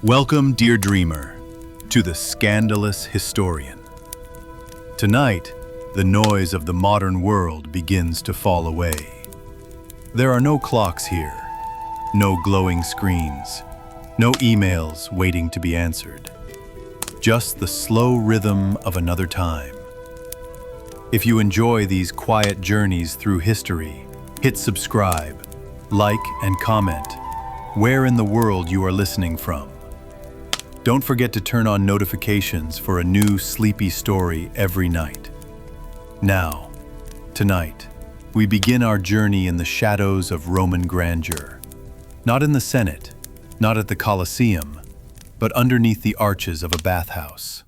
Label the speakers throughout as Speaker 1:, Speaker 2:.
Speaker 1: Welcome, dear dreamer, to the Scandalous Historian. Tonight, the noise of the modern world begins to fall away. There are no clocks here, no glowing screens, no emails waiting to be answered. Just the slow rhythm of another time. If you enjoy these quiet journeys through history, hit subscribe, like, and comment where in the world you are listening from. Don't forget to turn on notifications for a new sleepy story every night. Now, tonight, we begin our journey in the shadows of Roman grandeur. Not in the Senate, not at the Colosseum, but underneath the arches of a bathhouse.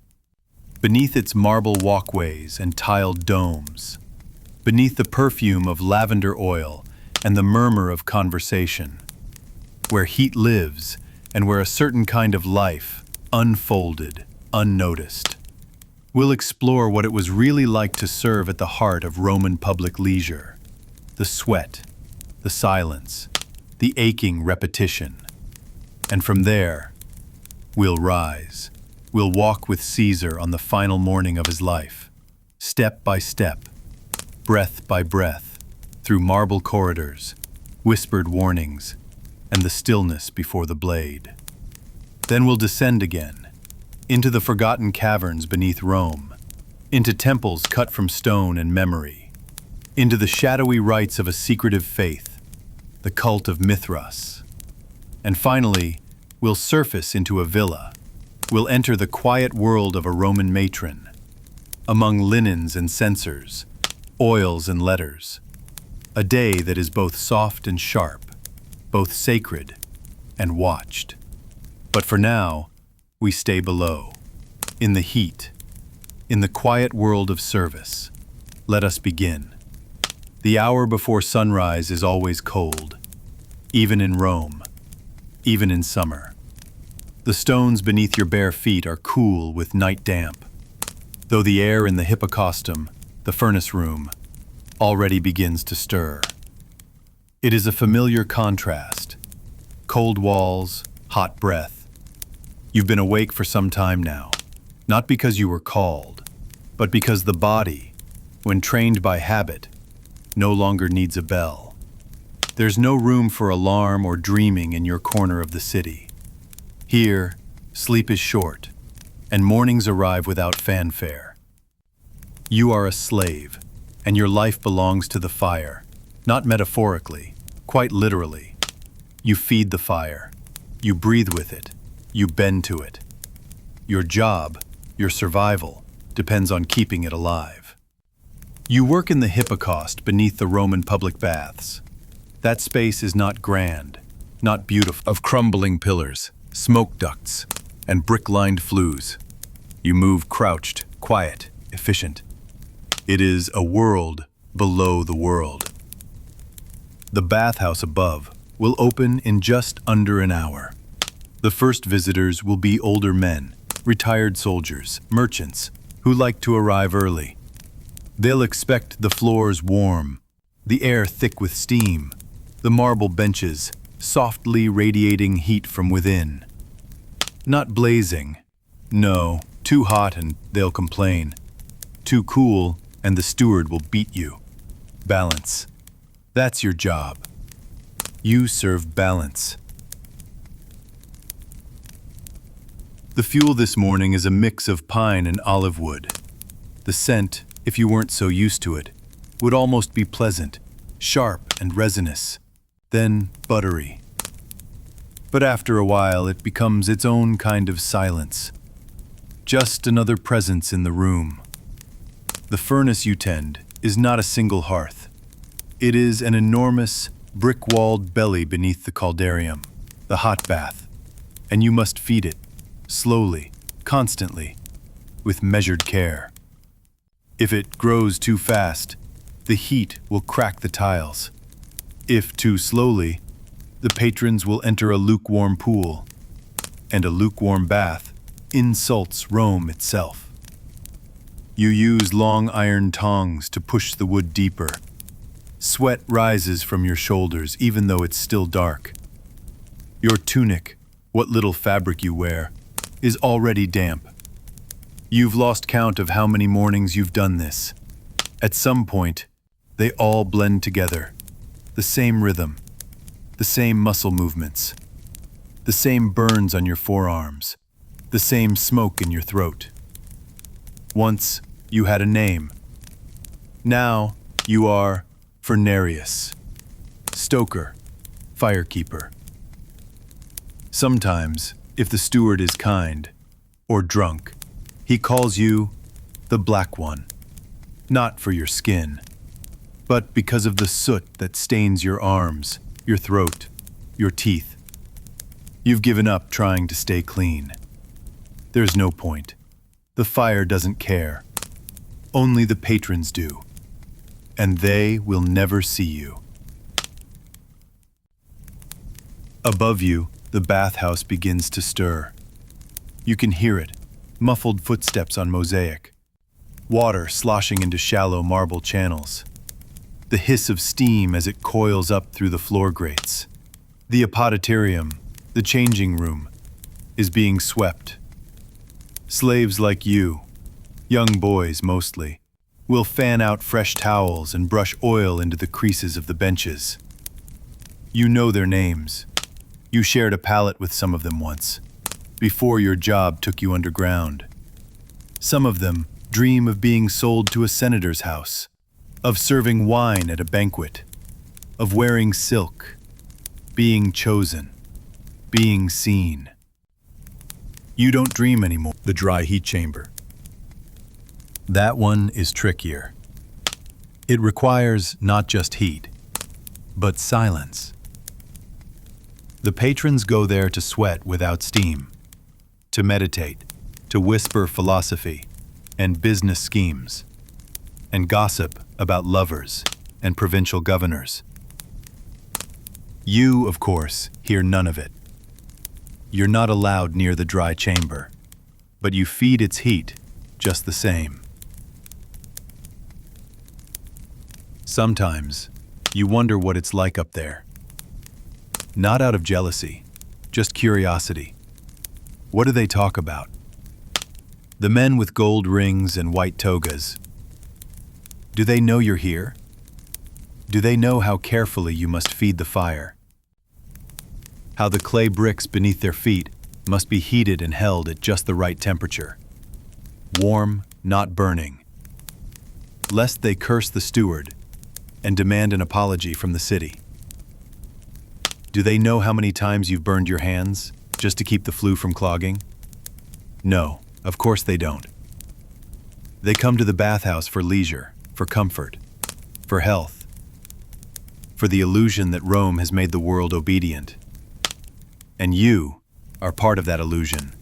Speaker 1: Beneath its marble walkways and tiled domes. Beneath the perfume of lavender oil and the murmur of conversation. Where heat lives and where a certain kind of life unfolded, unnoticed. We'll explore what it was really like to serve at the heart of Roman public leisure. The sweat, the silence, the aching repetition. And from there, we'll rise. We'll walk with Caesar on the final morning of his life, step by step, breath by breath, through marble corridors, whispered warnings, and the stillness before the blade. Then we'll descend again, into the forgotten caverns beneath Rome, into temples cut from stone and memory, into the shadowy rites of a secretive faith, the cult of Mithras. And finally, we'll surface into a villa. We'll enter the quiet world of a Roman matron, among linens and censers, oils and letters. A day that is both soft and sharp, both sacred and watched. But for now, we stay below, in the heat, in the quiet world of service. Let us begin. The hour before sunrise is always cold, even in Rome, even in summer. The stones beneath your bare feet are cool with night damp, though the air in the hippocastum, the furnace room, already begins to stir. It is a familiar contrast. Cold walls, hot breath. You've been awake for some time now, not because you were called, but because the body, when trained by habit, no longer needs a bell. There's no room for alarm or dreaming in your corner of the city. Here, sleep is short, and mornings arrive without fanfare. You are a slave, and your life belongs to the fire, not metaphorically, quite literally. You feed the fire, you breathe with it, you bend to it. Your job, your survival, depends on keeping it alive. You work in the hippocaust beneath the Roman public baths. That space is not grand, not beautiful, of crumbling pillars, smoke ducts, and brick-lined flues. You move crouched, quiet, efficient. It is a world below the world. The bathhouse above will open in just under an hour. The first visitors will be older men, retired soldiers, merchants, who like to arrive early. They'll expect the floors warm, the air thick with steam, the marble benches softly radiating heat from within. Not blazing. No, too hot and they'll complain. Too cool and the steward will beat you. Balance. That's your job. You serve balance. The fuel this morning is a mix of pine and olive wood. The scent, if you weren't so used to it, would almost be pleasant, sharp and resinous, then buttery. But after a while, it becomes its own kind of silence. Just another presence in the room. The furnace you tend is not a single hearth. It is an enormous, brick-walled belly beneath the caldarium, the hot bath, and you must feed it. Slowly, constantly, with measured care. If it grows too fast, the heat will crack the tiles. If too slowly, the patrons will enter a lukewarm pool, and a lukewarm bath insults Rome itself. You use long iron tongs to push the wood deeper. Sweat rises from your shoulders even though it's still dark. Your tunic, What little fabric you wear is already damp. You've lost count of how many mornings you've done this. At some point, they all blend together. The same rhythm, the same muscle movements, the same burns on your forearms, the same smoke in your throat. Once, you had a name. Now, you are Furnarius, stoker, firekeeper. Sometimes, if the steward is kind or drunk, he calls you the Black One, not for your skin, but because of the soot that stains your arms, your throat, your teeth. You've given up trying to stay clean. There's no point. The fire doesn't care. Only the patrons do. And they will never see you. Above you, the bathhouse begins to stir. You can hear it, muffled footsteps on mosaic, water sloshing into shallow marble channels, the hiss of steam as it coils up through the floor grates. The apoditerium, the changing room, is being swept. Slaves like you, young boys mostly, will fan out fresh towels and brush oil into the creases of the benches. You know their names. You shared a pallet with some of them once, before your job took you underground. Some of them dream of being sold to a senator's house, of serving wine at a banquet, of wearing silk, being chosen, being seen. You don't dream anymore. The dry heat chamber. That one is trickier. It requires not just heat, but silence. The patrons go there to sweat without steam, to meditate, to whisper philosophy and business schemes, and gossip about lovers and provincial governors. You, of course, hear none of it. You're not allowed near the dry chamber, but you feed its heat just the same. Sometimes, you wonder what it's like up there. Not out of jealousy, just curiosity. What do they talk about? The men with gold rings and white togas. Do they know you're here? Do they know how carefully you must feed the fire? How the clay bricks beneath their feet must be heated and held at just the right temperature. Warm, not burning. Lest they curse the steward and demand an apology from the city. Do they know how many times you've burned your hands just to keep the flue from clogging? No, of course they don't. They come to the bathhouse for leisure, for comfort, for health, for the illusion that Rome has made the world obedient. And you are part of that illusion.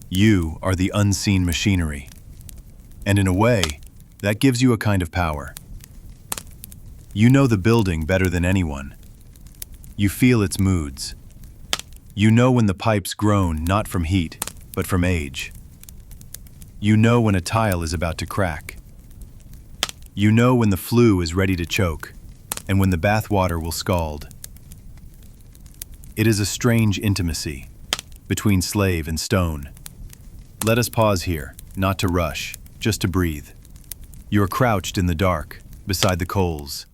Speaker 1: You are the unseen machinery. And in a way, that gives you a kind of power. You know the building better than anyone. You feel its moods. You know when the pipes groan not from heat, but from age. You know when a tile is about to crack. You know when the flue is ready to choke, and when the bathwater will scald. It is a strange intimacy between slave and stone. Let us pause here, not to rush, just to breathe. You are crouched in the dark, beside the coals.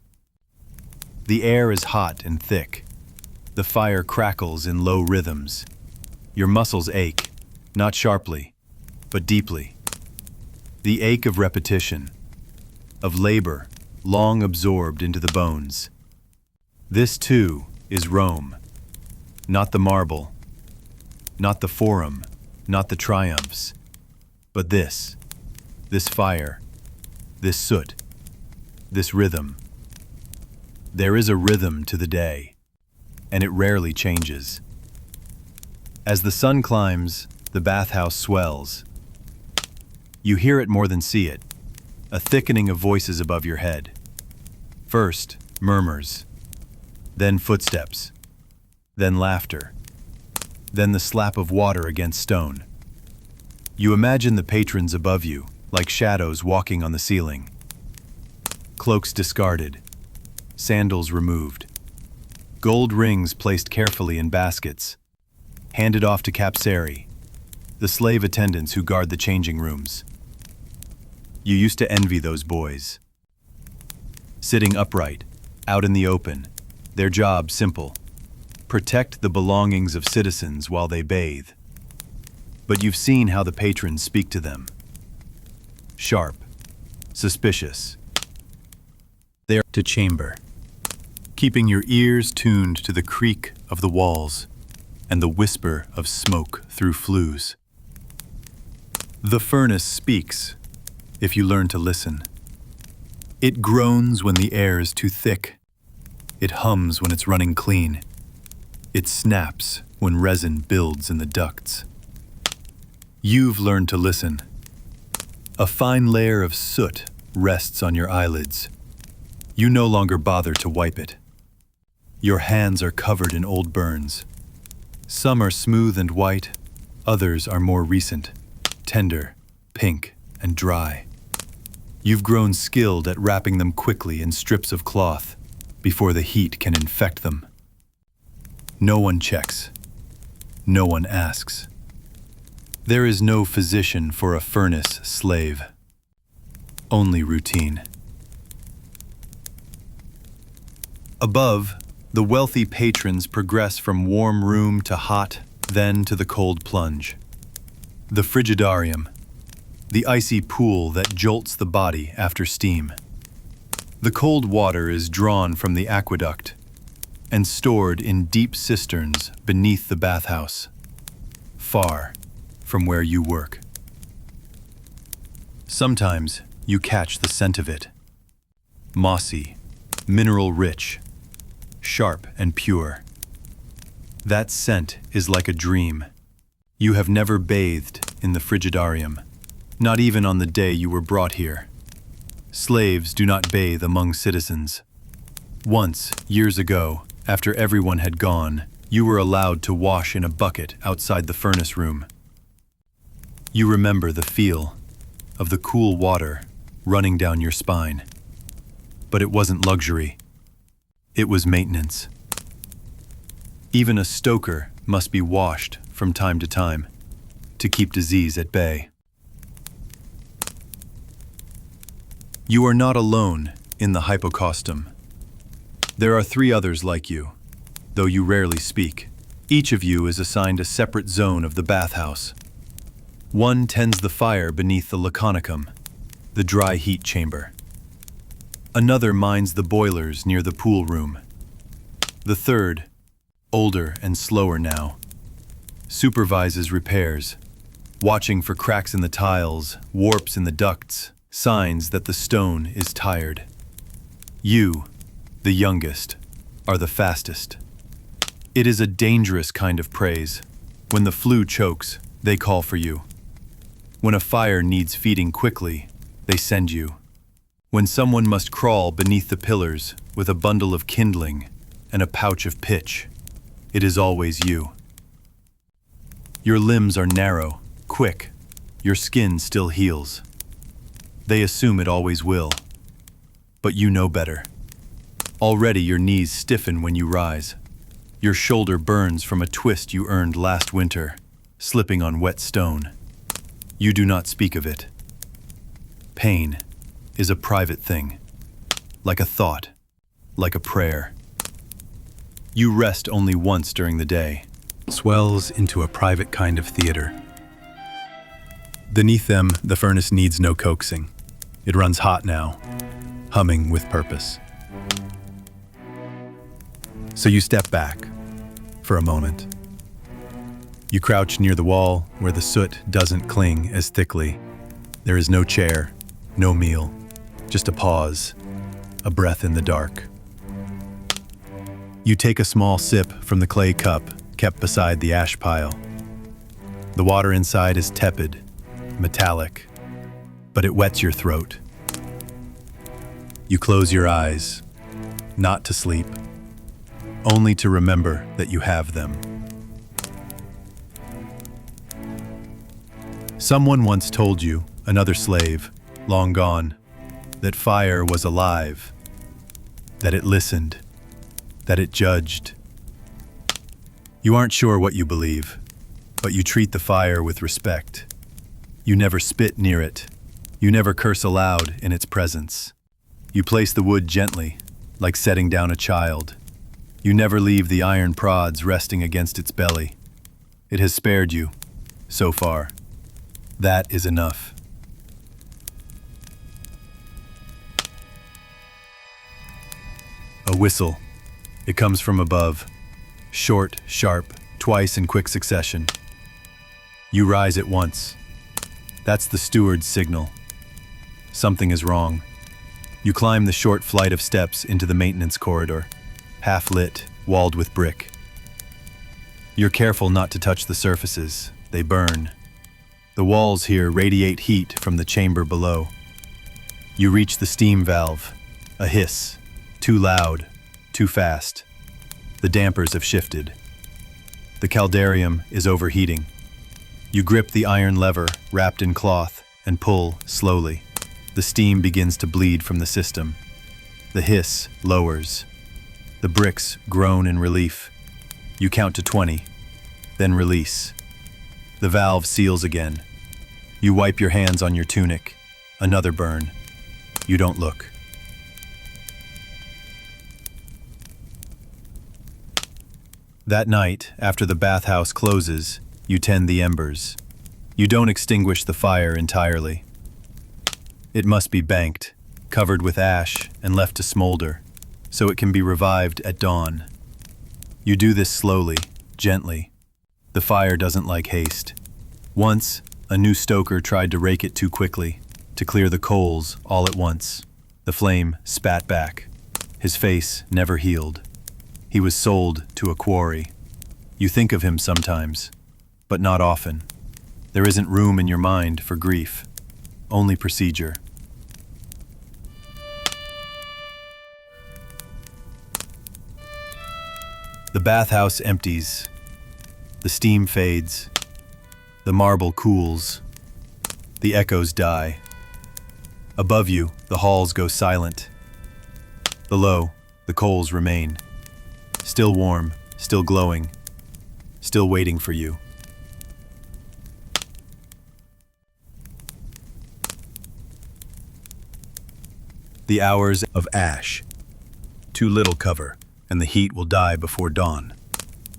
Speaker 1: The air is hot and thick. The fire crackles in low rhythms. Your muscles ache, not sharply, but deeply. The ache of repetition, of labor long absorbed into the bones. This too is Rome. Not the marble, not the forum, not the triumphs, but this fire, this soot, this rhythm. There is a rhythm to the day, and it rarely changes. As the sun climbs, the bathhouse swells. You hear it more than see it, a thickening of voices above your head. First, murmurs, then footsteps, then laughter, then the slap of water against stone. You imagine the patrons above you, like shadows walking on the ceiling. Cloaks discarded, sandals removed, gold rings placed carefully in baskets, handed off to capsari, the slave attendants who guard the changing rooms. You used to envy those boys. Sitting upright, out in the open, their job simple: protect the belongings of citizens while they bathe. But you've seen how the patrons speak to them. Sharp, suspicious. They're to chamber, keeping your ears tuned to the creak of the walls and the whisper of smoke through flues. The furnace speaks, if you learn to listen. It groans when the air is too thick. It hums when it's running clean. It snaps when resin builds in the ducts. You've learned to listen. A fine layer of soot rests on your eyelids. You no longer bother to wipe it. Your hands are covered in old burns. Some are smooth and white, others are more recent, tender, pink, and dry. You've grown skilled at wrapping them quickly in strips of cloth before the heat can infect them. No one checks. No one asks. There is no physician for a furnace slave. Only routine. Above, the wealthy patrons progress from warm room to hot, then to the cold plunge. The frigidarium, the icy pool that jolts the body after steam. The cold water is drawn from the aqueduct and stored in deep cisterns beneath the bathhouse, far from where you work. Sometimes you catch the scent of it. Mossy, mineral-rich, sharp and pure. That scent is like a dream. You have never bathed in the frigidarium, not even on the day you were brought here. Slaves do not bathe among citizens. Once, years ago, after everyone had gone, you were allowed to wash in a bucket outside the furnace room. You remember the feel of the cool water running down your spine. But it wasn't luxury. It was maintenance. Even a stoker must be washed from time to time to keep disease at bay. You are not alone in the hypocaustum. There are 3 others like you, though you rarely speak. Each of you is assigned a separate zone of the bathhouse. One tends the fire beneath the laconicum, the dry heat chamber. Another minds the boilers near the pool room. The third, older and slower now, supervises repairs, watching for cracks in the tiles, warps in the ducts, signs that the stone is tired. You, the youngest, are the fastest. It is a dangerous kind of praise. When the flu chokes, they call for you. When a fire needs feeding quickly, they send you. When someone must crawl beneath the pillars with a bundle of kindling and a pouch of pitch, it is always you. Your limbs are narrow, quick. Your skin still heals. They assume it always will. But you know better. Already your knees stiffen when you rise. Your shoulder burns from a twist you earned last winter, slipping on wet stone. You do not speak of it. Pain is a private thing, like a thought, like a prayer. You rest only once during the day, swells into a private kind of theater. Beneath them, the furnace needs no coaxing. It runs hot now, humming with purpose. So you step back for a moment. You crouch near the wall where the soot doesn't cling as thickly. There is no chair, no meal, just a pause, a breath in the dark. You take a small sip from the clay cup kept beside the ash pile. The water inside is tepid, metallic, but it wets your throat. You close your eyes, not to sleep, only to remember that you have them. Someone once told you, another slave, long gone, that fire was alive, that it listened, that it judged. You aren't sure what you believe, But you treat the fire with respect. You never spit near it. You never curse aloud in its presence. You place the wood gently, like setting down a child. You never leave the iron prods resting against its belly. It has spared you, so far. That is enough. A whistle. It comes from above. Short, sharp, twice in quick succession. You rise at once. That's the steward's signal. Something is wrong. You climb the short flight of steps into the maintenance corridor, half lit, walled with brick. You're careful not to touch the surfaces. They burn. The walls here radiate heat from the chamber below. You reach the steam valve. A hiss. Too loud. Too fast. The dampers have shifted. The caldarium is overheating. You grip the iron lever, wrapped in cloth, and pull slowly. The steam begins to bleed from the system. The hiss lowers. The bricks groan in relief. You count to 20, then release. The valve seals again. You wipe your hands on your tunic. Another burn. You don't look. That night, after the bathhouse closes, you tend the embers. You don't extinguish the fire entirely. It must be banked, covered with ash, and left to smolder, so it can be revived at dawn. You do this slowly, gently. The fire doesn't like haste. Once, a new stoker tried to rake it too quickly, to clear the coals all at once. The flame spat back. His face never healed. He was sold to a quarry. You think of him sometimes, but not often. There isn't room in your mind for grief, only procedure. The bathhouse empties. The steam fades. The marble cools. The echoes die. Above you, the halls go silent. Below, the coals remain. Still warm, still glowing, still waiting for you. The hours of ash. Too little cover, and the heat will die before dawn.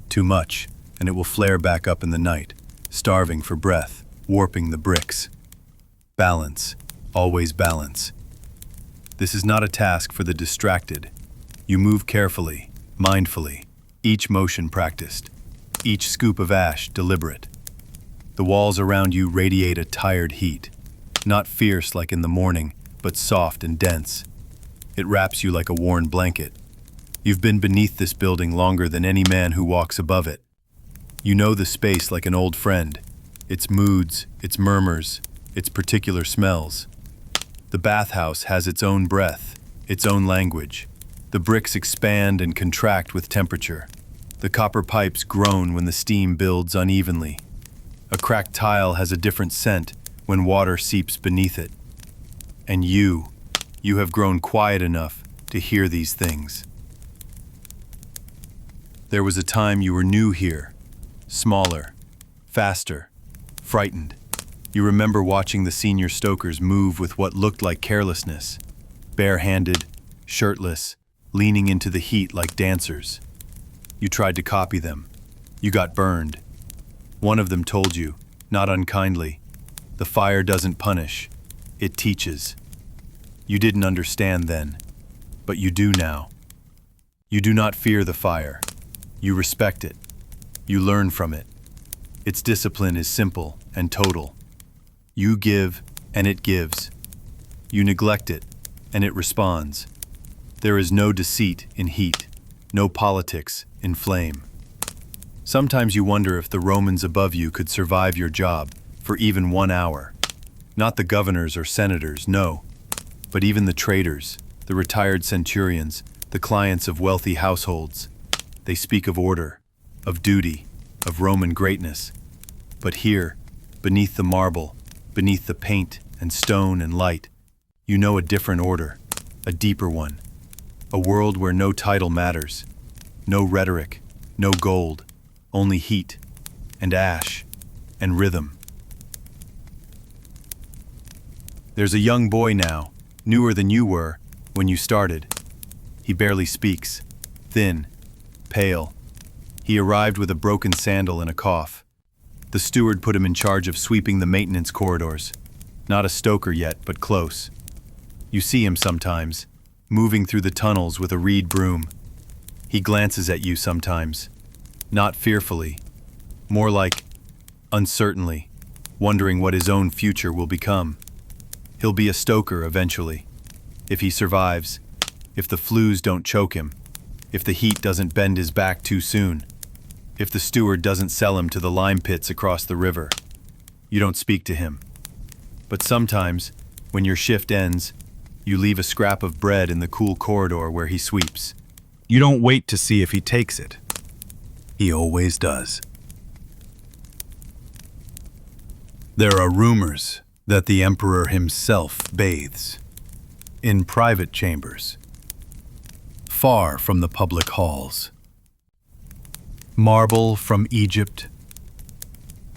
Speaker 1: Too much, and it will flare back up in the night, starving for breath, warping the bricks. Balance, always balance. This is not a task for the distracted. You move carefully, mindfully, each motion practiced, each scoop of ash deliberate. The walls around you radiate a tired heat, not fierce like in the morning, but soft and dense. It wraps you like a worn blanket. You've been beneath this building longer than any man who walks above it. You know the space like an old friend, its moods, its murmurs, its particular smells. The bathhouse has its own breath, its own language. The bricks expand and contract with temperature. The copper pipes groan when the steam builds unevenly. A cracked tile has a different scent when water seeps beneath it. And you have grown quiet enough to hear these things. There was a time you were new here, smaller, faster, frightened. You remember watching the senior stokers move with what looked like carelessness, bare-handed, shirtless, leaning into the heat like dancers. You tried to copy them. You got burned. One of them told you, not unkindly, the fire doesn't punish, it teaches. You didn't understand then, but you do now. You do not fear the fire. You respect it. You learn from it. Its discipline is simple and total. You give, and it gives. You neglect it, and it responds. There is no deceit in heat, no politics in flame. Sometimes you wonder if the Romans above you could survive your job for even 1 hour. Not the governors or senators, no, but even the traders, the retired centurions, the clients of wealthy households. They speak of order, of duty, of Roman greatness. But here, beneath the marble, beneath the paint and stone and light, you know a different order, a deeper one. A world where no title matters, no rhetoric, no gold, only heat and ash and rhythm. There's a young boy now, newer than you were when you started. He barely speaks, thin, pale. He arrived with a broken sandal and a cough. The steward put him in charge of sweeping the maintenance corridors. Not a stoker yet, but close. You see him sometimes, moving through the tunnels with a reed broom. He glances at you sometimes, not fearfully, more like uncertainly, wondering what his own future will become. He'll be a stoker eventually, if he survives, if the flues don't choke him, if the heat doesn't bend his back too soon, if the steward doesn't sell him to the lime pits across the river. You don't speak to him. But sometimes, when your shift ends, you leave a scrap of bread in the cool corridor where he sweeps. You don't wait to see if he takes it. He always does. There are rumors that the emperor himself bathes in private chambers, far from the public halls. Marble from Egypt,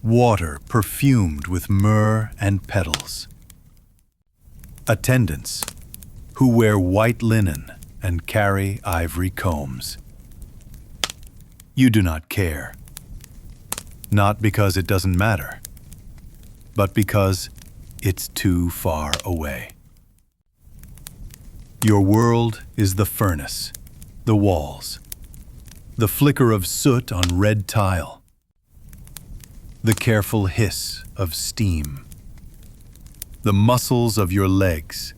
Speaker 1: water perfumed with myrrh and petals. Attendants who wear white linen and carry ivory combs. You do not care, not because it doesn't matter, but because it's too far away. Your world is the furnace, the walls, the flicker of soot on red tile, the careful hiss of steam, the muscles of your legs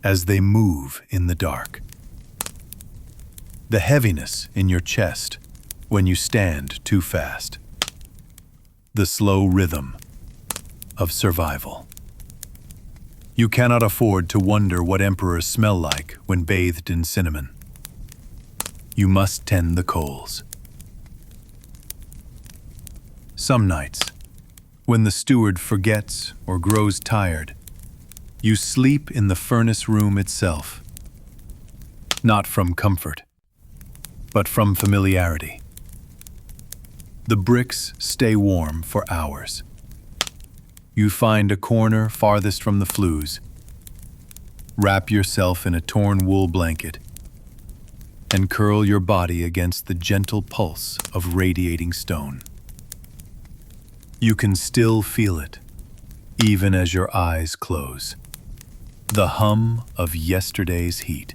Speaker 1: as they move in the dark, the heaviness in your chest when you stand too fast, the slow rhythm of survival. You cannot afford to wonder what emperors smell like when bathed in cinnamon. You must tend the coals. Some nights, when the steward forgets or grows tired, you sleep in the furnace room itself. Not from comfort, but from familiarity. The bricks stay warm for hours. You find a corner farthest from the flues, wrap yourself in a torn wool blanket, and curl your body against the gentle pulse of radiating stone. You can still feel it, even as your eyes close. The hum of yesterday's heat,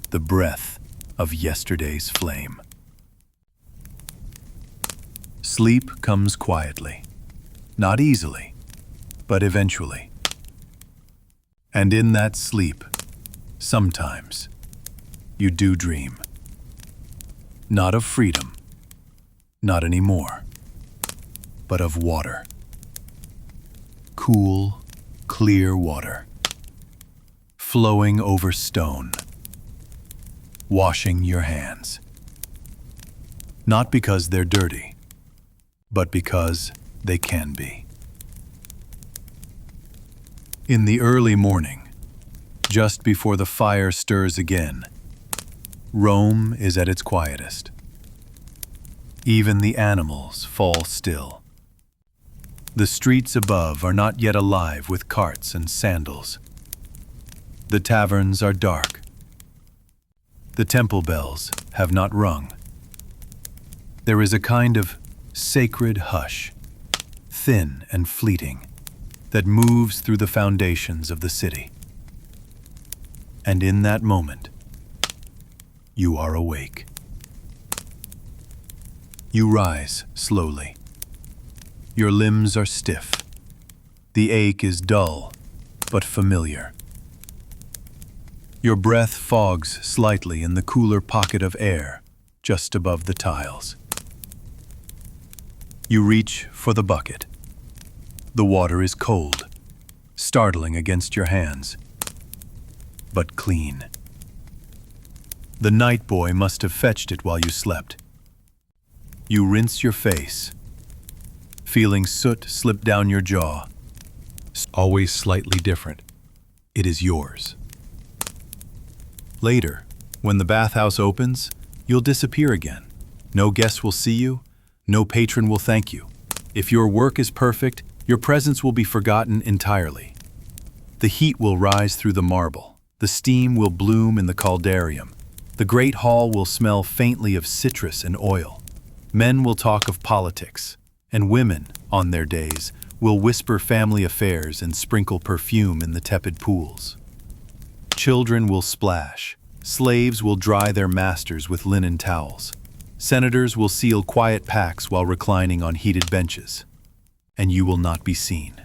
Speaker 1: the breath of yesterday's flame. Sleep comes quietly, not easily, but eventually. And in that sleep, sometimes, you do dream. Not of freedom, not anymore, but of water. Cool, clear water, flowing over stone, washing your hands. Not because they're dirty, but because they can be. In the early morning, just before the fire stirs again, Rome is at its quietest. Even the animals fall still. The streets above are not yet alive with carts and sandals. The taverns are dark. The temple bells have not rung. There is a kind of sacred hush, thin and fleeting, that moves through the foundations of the city. And in that moment, you are awake. You rise slowly. Your limbs are stiff. The ache is dull, but familiar. Your breath fogs slightly in the cooler pocket of air just above the tiles. You reach for the bucket. The water is cold, startling against your hands, but clean. The night boy must have fetched it while you slept. You rinse your face, feeling soot slip down your jaw. Always slightly different. It is yours. Later, when the bathhouse opens, you'll disappear again. No guest will see you, no patron will thank you. If your work is perfect, your presence will be forgotten entirely. The heat will rise through the marble. The steam will bloom in the caldarium. The great hall will smell faintly of citrus and oil. Men will talk of politics, and women, on their days, will whisper family affairs and sprinkle perfume in the tepid pools. Children will splash. Slaves will dry their masters with linen towels. Senators will seal quiet pacts while reclining on heated benches. And you will not be seen,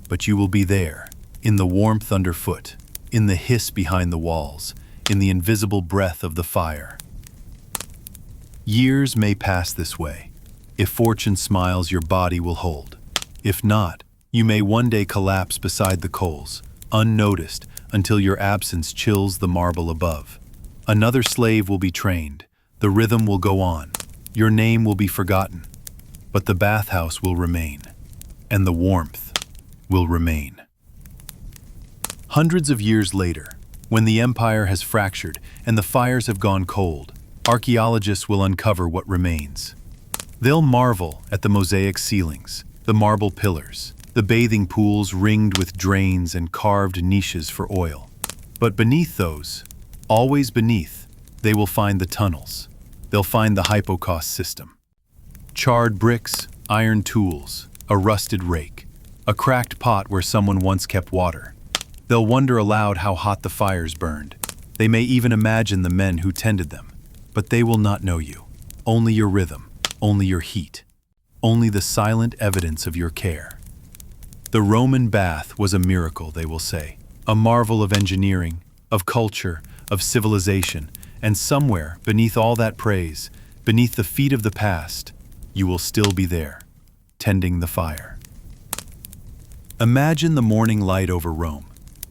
Speaker 1: but you will be there, in the warmth underfoot, in the hiss behind the walls, in the invisible breath of the fire. Years may pass this way. If fortune smiles, your body will hold. If not, you may one day collapse beside the coals, unnoticed, until your absence chills the marble above. Another slave will be trained. The rhythm will go on. Your name will be forgotten. But the bathhouse will remain. And the warmth will remain. Hundreds of years later, when the empire has fractured and the fires have gone cold, archaeologists will uncover what remains. They'll marvel at the mosaic ceilings, the marble pillars, the bathing pools ringed with drains and carved niches for oil. But beneath those, always beneath, they will find the tunnels. They'll find the hypocaust system. Charred bricks, iron tools, a rusted rake, a cracked pot where someone once kept water. They'll wonder aloud how hot the fires burned. They may even imagine the men who tended them. But they will not know you. Only your rhythm, only your heat, only the silent evidence of your care. The Roman bath was a miracle, they will say, a marvel of engineering, of culture, of civilization, and somewhere beneath all that praise, beneath the feet of the past, you will still be there, tending the fire. Imagine the morning light over Rome.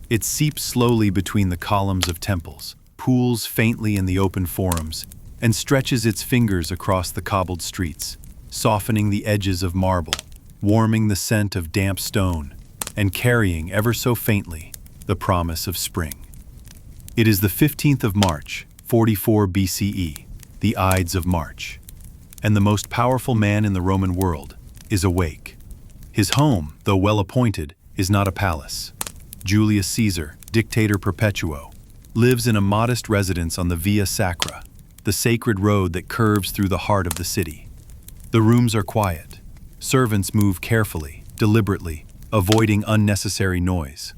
Speaker 1: It seeps slowly between the columns of temples, pools faintly in the open forums, and stretches its fingers across the cobbled streets, softening the edges of marble, warming the scent of damp stone, and carrying ever so faintly the promise of spring. It is the 15th of March, 44 BCE, the Ides of March, and the most powerful man in the Roman world is awake. His home, though well appointed, is not a palace. Julius Caesar, dictator perpetuo, lives in a modest residence on the Via Sacra, the sacred road that curves through the heart of the city. The rooms are quiet. Servants move carefully, deliberately, avoiding unnecessary noise.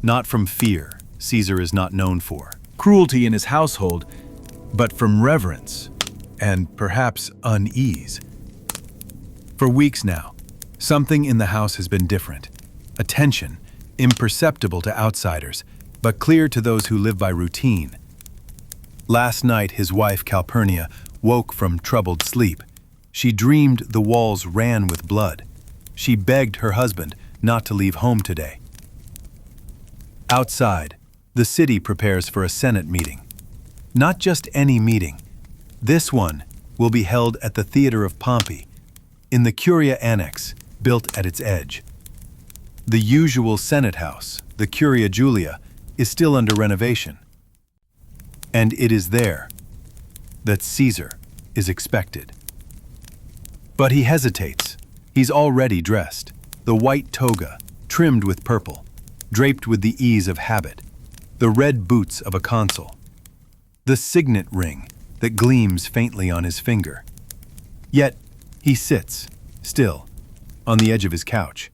Speaker 1: Not from fear, Caesar is not known for
Speaker 2: cruelty in his household, but from reverence and perhaps unease. For weeks now, something in the house has been different. A tension, imperceptible to outsiders, but clear to those who live by routine. Last night, his wife Calpurnia woke from troubled sleep. She dreamed the walls ran with blood. She begged her husband not to leave home today. Outside, the city prepares for a Senate meeting. Not just any meeting. This one will be held at the Theater of Pompey, in the Curia Annex, built at its edge. The usual Senate house, the Curia Julia, is still under renovation. And it is there that Caesar is expected. But he hesitates. He's already dressed. The white toga, trimmed with purple, draped with the ease of habit. The red boots of a consul. The signet ring that gleams faintly on his finger. Yet he sits, still, on the edge of his couch.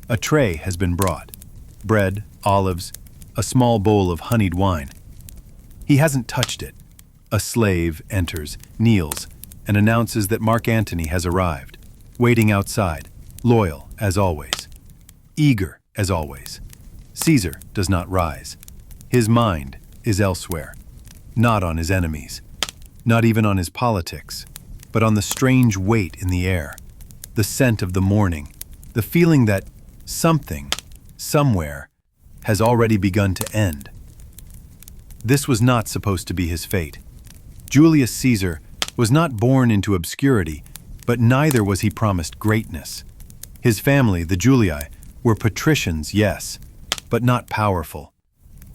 Speaker 2: A tray has been brought. Bread, olives, a small bowl of honeyed wine. He hasn't touched it. A slave enters, kneels, and announces that Mark Antony has arrived, waiting outside, loyal as always, eager as always. Caesar does not rise. His mind is elsewhere, not on his enemies, not even on his politics, but on the strange weight in the air, the scent of the morning, the feeling that something, somewhere, has already begun to end. This was not supposed to be his fate. Julius Caesar was not born into obscurity, but neither was he promised greatness. His family, the Julii, were patricians, yes, but not powerful.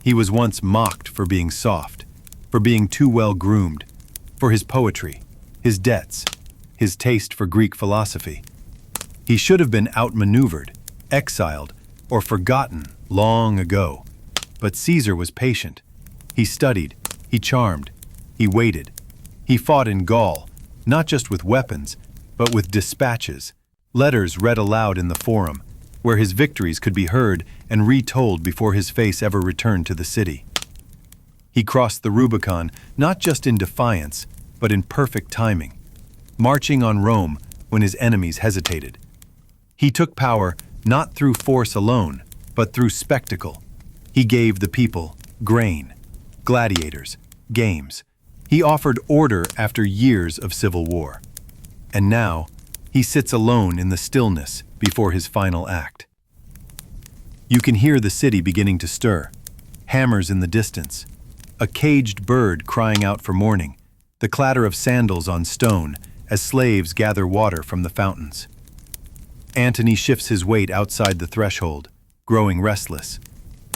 Speaker 2: He was once mocked for being soft, for being too well groomed, for his poetry, his debts, his taste for Greek philosophy. He should have been outmaneuvered, exiled, or forgotten long ago. But Caesar was patient. He studied, he charmed, he waited. He fought in Gaul, not just with weapons, but with dispatches, letters read aloud in the forum, where his victories could be heard and retold before his face ever returned to the city. He crossed the Rubicon not just in defiance, but in perfect timing, marching on Rome when his enemies hesitated. He took power not through force alone, but through spectacle. He gave the people grain, gladiators, games. He offered order after years of civil war. And now, he sits alone in the stillness before his final act. You can hear the city beginning to stir, hammers in the distance, a caged bird crying out for morning, the clatter of sandals on stone as slaves gather water from the fountains. Antony shifts his weight outside the threshold, growing restless.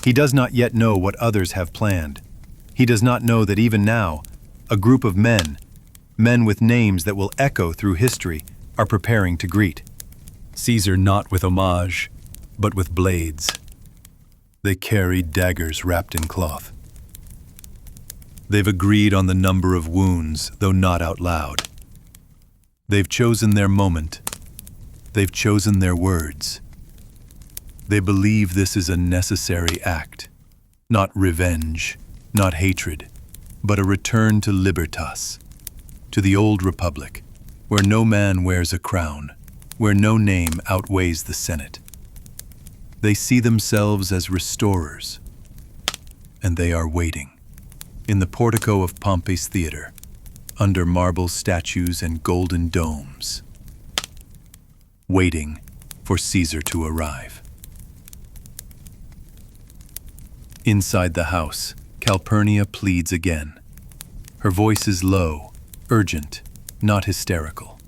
Speaker 2: He does not yet know what others have planned. He does not know that even now, a group of men with names that will echo through history, are preparing to greet.
Speaker 1: Caesar not with homage, but with blades. They carry daggers wrapped in cloth. They've agreed on the number of wounds, though not out loud. They've chosen their moment. They've chosen their words. They believe this is a necessary act, not revenge, not hatred, but a return to libertas, to the old republic, where no man wears a crown, where no name outweighs the Senate. They see themselves as restorers, and they are waiting, in the portico of Pompey's theater, under marble statues and golden domes, waiting for Caesar to arrive. Inside the house, Calpurnia pleads again. Her voice is low, urgent, not hysterical.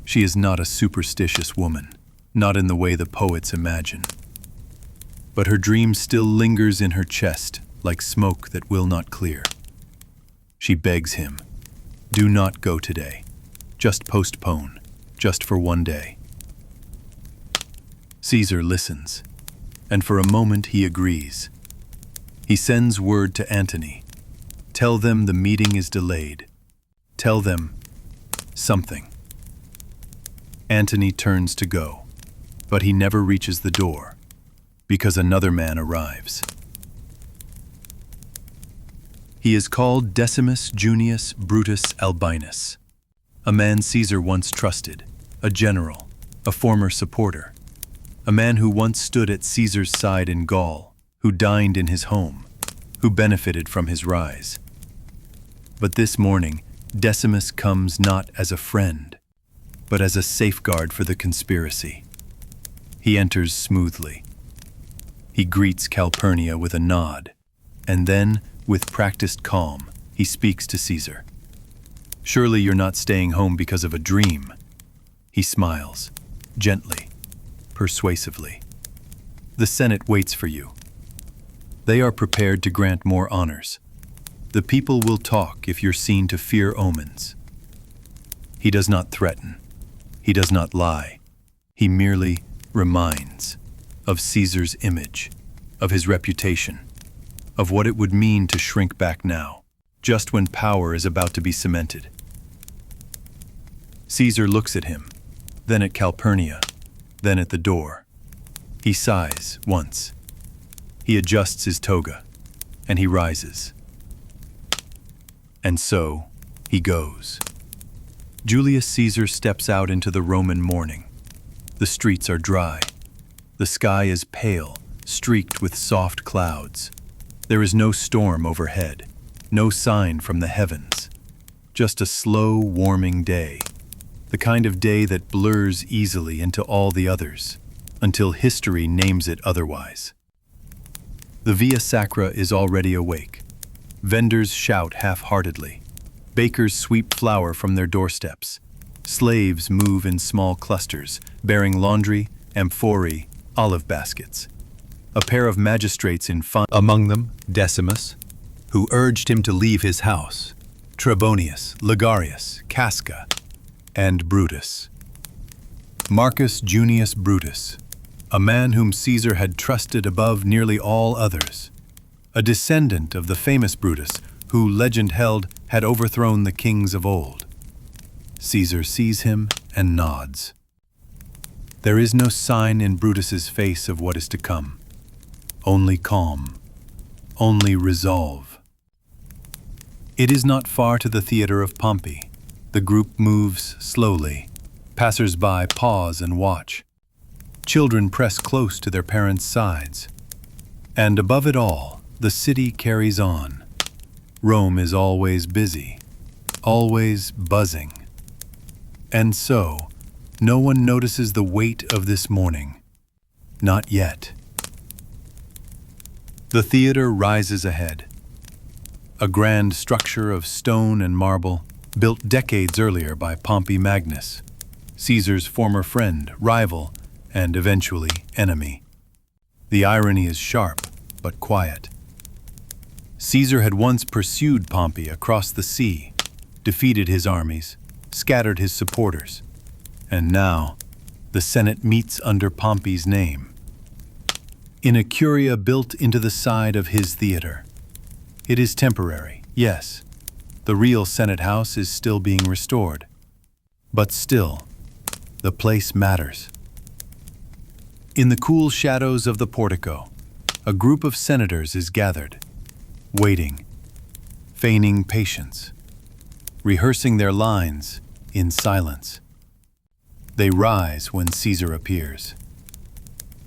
Speaker 1: She is not a superstitious woman, not in the way the poets imagine. But her dream still lingers in her chest like smoke that will not clear. She begs him, do not go today. Just postpone, just for one day. Caesar listens, and for a moment he agrees. He sends word to Antony. Tell them the meeting is delayed. Tell them something. Antony turns to go, but he never reaches the door, because another man arrives. He is called Decimus Junius Brutus Albinus, a man Caesar once trusted, a general, a former supporter, a man who once stood at Caesar's side in Gaul, who dined in his home, who benefited from his rise. But this morning, Decimus comes not as a friend, but as a safeguard for the conspiracy. He enters smoothly. He greets Calpurnia with a nod, and then, with practiced calm, he speaks to Caesar. Surely you're not staying home because of a dream. He smiles, gently, persuasively. The Senate waits for you. They are prepared to grant more honors. The people will talk if you're seen to fear omens. He does not threaten. He does not lie. He merely reminds of Caesar's image, of his reputation, of what it would mean to shrink back now, just when power is about to be cemented. Caesar looks at him, then at Calpurnia, then at the door. He sighs once. He adjusts his toga, and he rises. And so, he goes. Julius Caesar steps out into the Roman morning. The streets are dry. The sky is pale, streaked with soft clouds. There is no storm overhead, no sign from the heavens. Just a slow, warming day. The kind of day that blurs easily into all the others, until history names it otherwise. The Via Sacra is already awake. Vendors shout half-heartedly. Bakers sweep flour from their doorsteps. Slaves move in small clusters, bearing laundry, amphorae, olive baskets. A pair of magistrates in fun, among them Decimus, who urged him to leave his house, Trebonius, Ligarius, Casca, and Brutus. Marcus Junius Brutus, a man whom Caesar had trusted above nearly all others, a descendant of the famous Brutus who, legend held, had overthrown the kings of old. Caesar sees him and nods. There is no sign in Brutus's face of what is to come. Only calm, only resolve. It is not far to the theater of Pompey. The group moves slowly. Passers-by pause and watch. Children press close to their parents' sides. And above it all, the city carries on. Rome is always busy, always buzzing. And so, no one notices the weight of this morning. Not yet. The theater rises ahead. A grand structure of stone and marble, built decades earlier by Pompey Magnus, Caesar's former friend, rival, and eventually enemy. The irony is sharp, but quiet. Caesar had once pursued Pompey across the sea, defeated his armies, scattered his supporters, and now the Senate meets under Pompey's name. In a curia built into the side of his theater. It is temporary, yes. The real Senate house is still being restored. But still, the place matters. In the cool shadows of the portico, a group of senators is gathered, waiting, feigning patience, rehearsing their lines in silence. They rise when Caesar appears.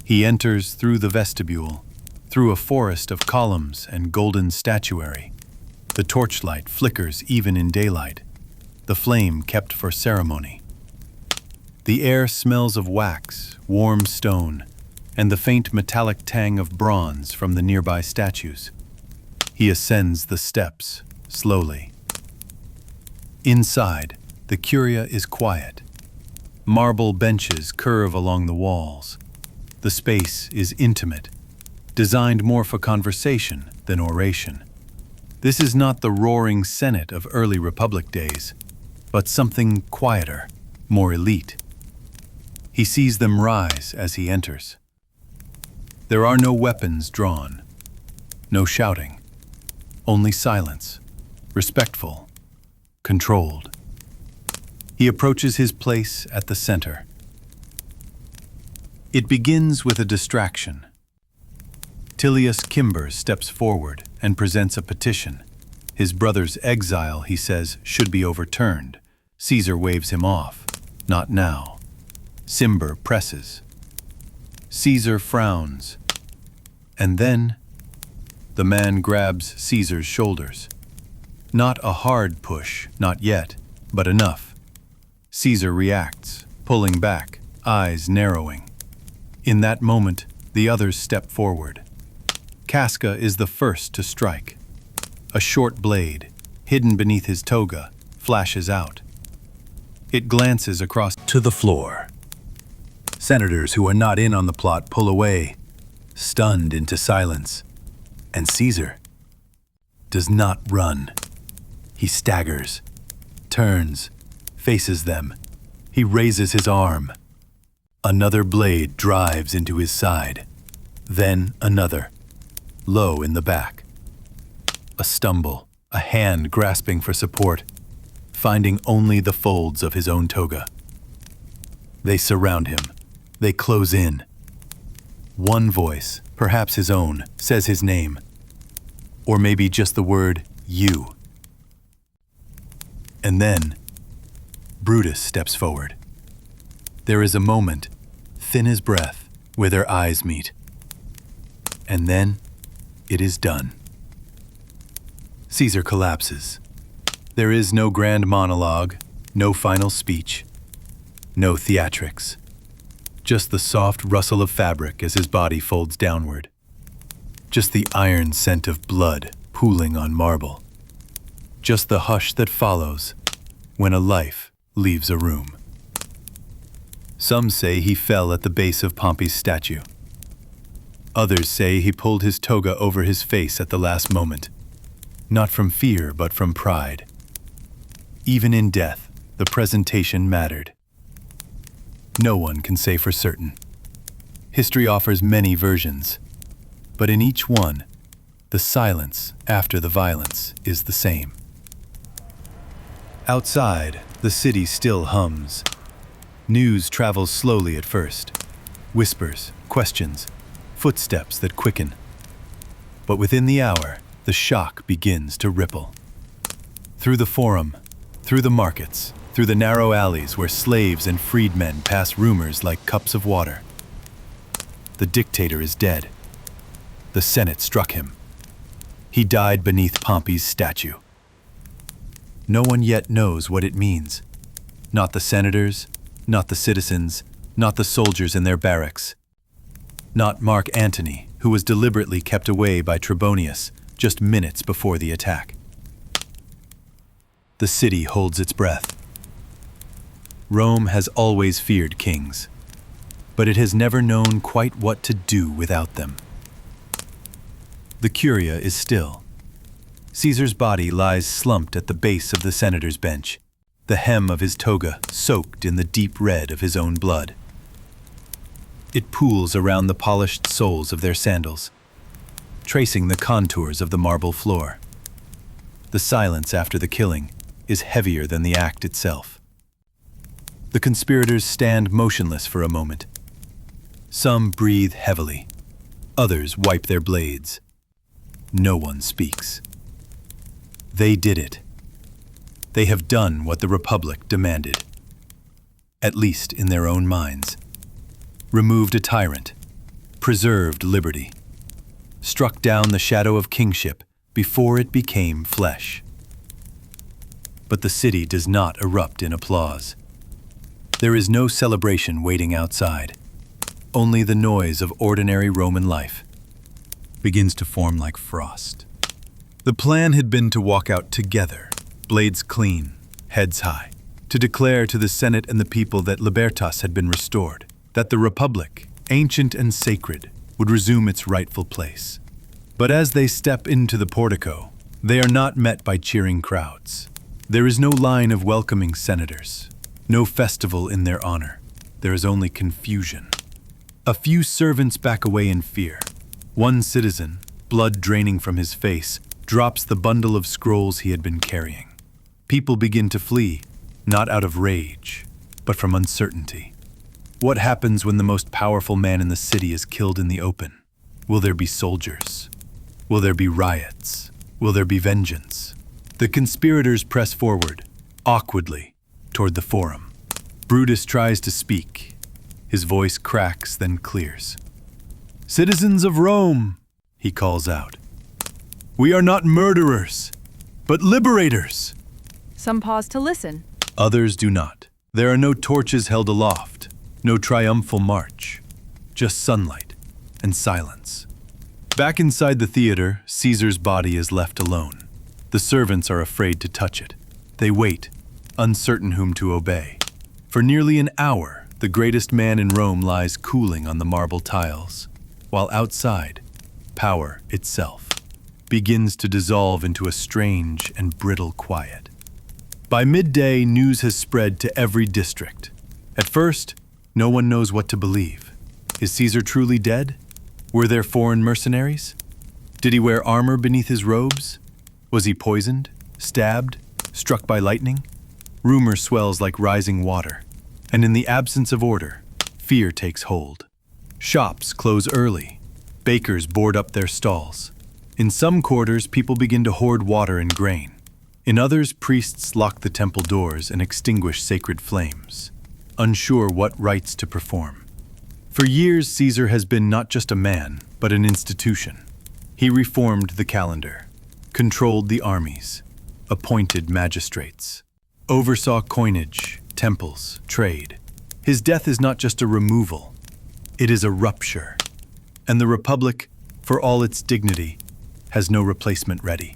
Speaker 1: He enters through the vestibule, through a forest of columns and golden statuary. The torchlight flickers even in daylight, the flame kept for ceremony. The air smells of wax, warm stone, and the faint metallic tang of bronze from the nearby statues. He ascends the steps, slowly. Inside, the curia is quiet. Marble benches curve along the walls. The space is intimate, designed more for conversation than oration. This is not the roaring Senate of early Republic days, but something quieter, more elite. He sees them rise as he enters. There are no weapons drawn, no shouting, only silence, respectful, controlled. He approaches his place at the center. It begins with a distraction. Tillius Cimber steps forward and presents a petition. His brother's exile, he says, should be overturned. Caesar waves him off. Not now. Cimber presses. Caesar frowns. And then, the man grabs Caesar's shoulders. Not a hard push, not yet, but enough. Caesar reacts, pulling back, eyes narrowing. In that moment, the others step forward. Casca is the first to strike. A short blade, hidden beneath his toga, flashes out. It glances across to the floor. Senators who are not in on the plot pull away, stunned into silence. And Caesar does not run. He staggers, turns, faces them. He raises his arm. Another blade drives into his side. Then another, low in the back. A stumble, a hand grasping for support, finding only the folds of his own toga. They surround him. They close in. One voice, perhaps his own, says his name. Or maybe just the word, you. And then, Brutus steps forward. There is a moment, thin as breath, where their eyes meet. And then, it is done. Caesar collapses. There is no grand monologue, no final speech, no theatrics. Just the soft rustle of fabric as his body folds downward. Just the iron scent of blood pooling on marble. Just the hush that follows when a life leaves a room. Some say he fell at the base of Pompey's statue. Others say he pulled his toga over his face at the last moment, not from fear but from pride. Even in death, the presentation mattered. No one can say for certain. History offers many versions, but in each one, the silence after the violence is the same. Outside, the city still hums. News travels slowly at first. Whispers, questions, footsteps that quicken. But within the hour, the shock begins to ripple. Through the forum, through the markets, through the narrow alleys where slaves and freedmen pass rumors like cups of water. The dictator is dead. The Senate struck him. He died beneath Pompey's statue. No one yet knows what it means. Not the senators, not the citizens, not the soldiers in their barracks. Not Mark Antony, who was deliberately kept away by Trebonius just minutes before the attack. The city holds its breath. Rome has always feared kings, but it has never known quite what to do without them. The Curia is still. Caesar's body lies slumped at the base of the senator's bench, the hem of his toga soaked in the deep red of his own blood. It pools around the polished soles of their sandals, tracing the contours of the marble floor. The silence after the killing is heavier than the act itself. The conspirators stand motionless for a moment. Some breathe heavily. Others wipe their blades. No one speaks. They did it. They have done what the Republic demanded. At least in their own minds. Removed a tyrant. Preserved liberty. Struck down the shadow of kingship before it became flesh. But the city does not erupt in applause. There is no celebration waiting outside. Only the noise of ordinary Roman life begins to form like frost. The plan had been to walk out together, blades clean, heads high, to declare to the Senate and the people that libertas had been restored, that the Republic, ancient and sacred, would resume its rightful place. But as they step into the portico, they are not met by cheering crowds. There is no line of welcoming senators, no festival in their honor. There is only confusion. A few servants back away in fear. One citizen, blood draining from his face, drops the bundle of scrolls he had been carrying. People begin to flee, not out of rage, but from uncertainty. What happens when the most powerful man in the city is killed in the open? Will there be soldiers? Will there be riots? Will there be vengeance? The conspirators press forward, awkwardly, toward the forum. Brutus tries to speak. His voice cracks, then clears. "Citizens of Rome," he calls out. "We are not murderers, but liberators."
Speaker 3: Some pause to listen.
Speaker 1: Others do not. There are no torches held aloft, no triumphal march, just sunlight and silence. Back inside the theater, Caesar's body is left alone. The servants are afraid to touch it. They wait, uncertain whom to obey. For nearly an hour, the greatest man in Rome lies cooling on the marble tiles, while outside, power itself begins to dissolve into a strange and brittle quiet. By midday, news has spread to every district. At first, no one knows what to believe. Is Caesar truly dead? Were there foreign mercenaries? Did he wear armor beneath his robes? Was he poisoned, stabbed, struck by lightning? Rumor swells like rising water, and in the absence of order, fear takes hold. Shops close early. Bakers board up their stalls. In some quarters, people begin to hoard water and grain. In others, priests lock the temple doors and extinguish sacred flames, unsure what rites to perform. For years, Caesar has been not just a man, but an institution. He reformed the calendar, controlled the armies, appointed magistrates, oversaw coinage, temples, trade. His death is not just a removal, it is a rupture. And the Republic, for all its dignity, has no replacement ready.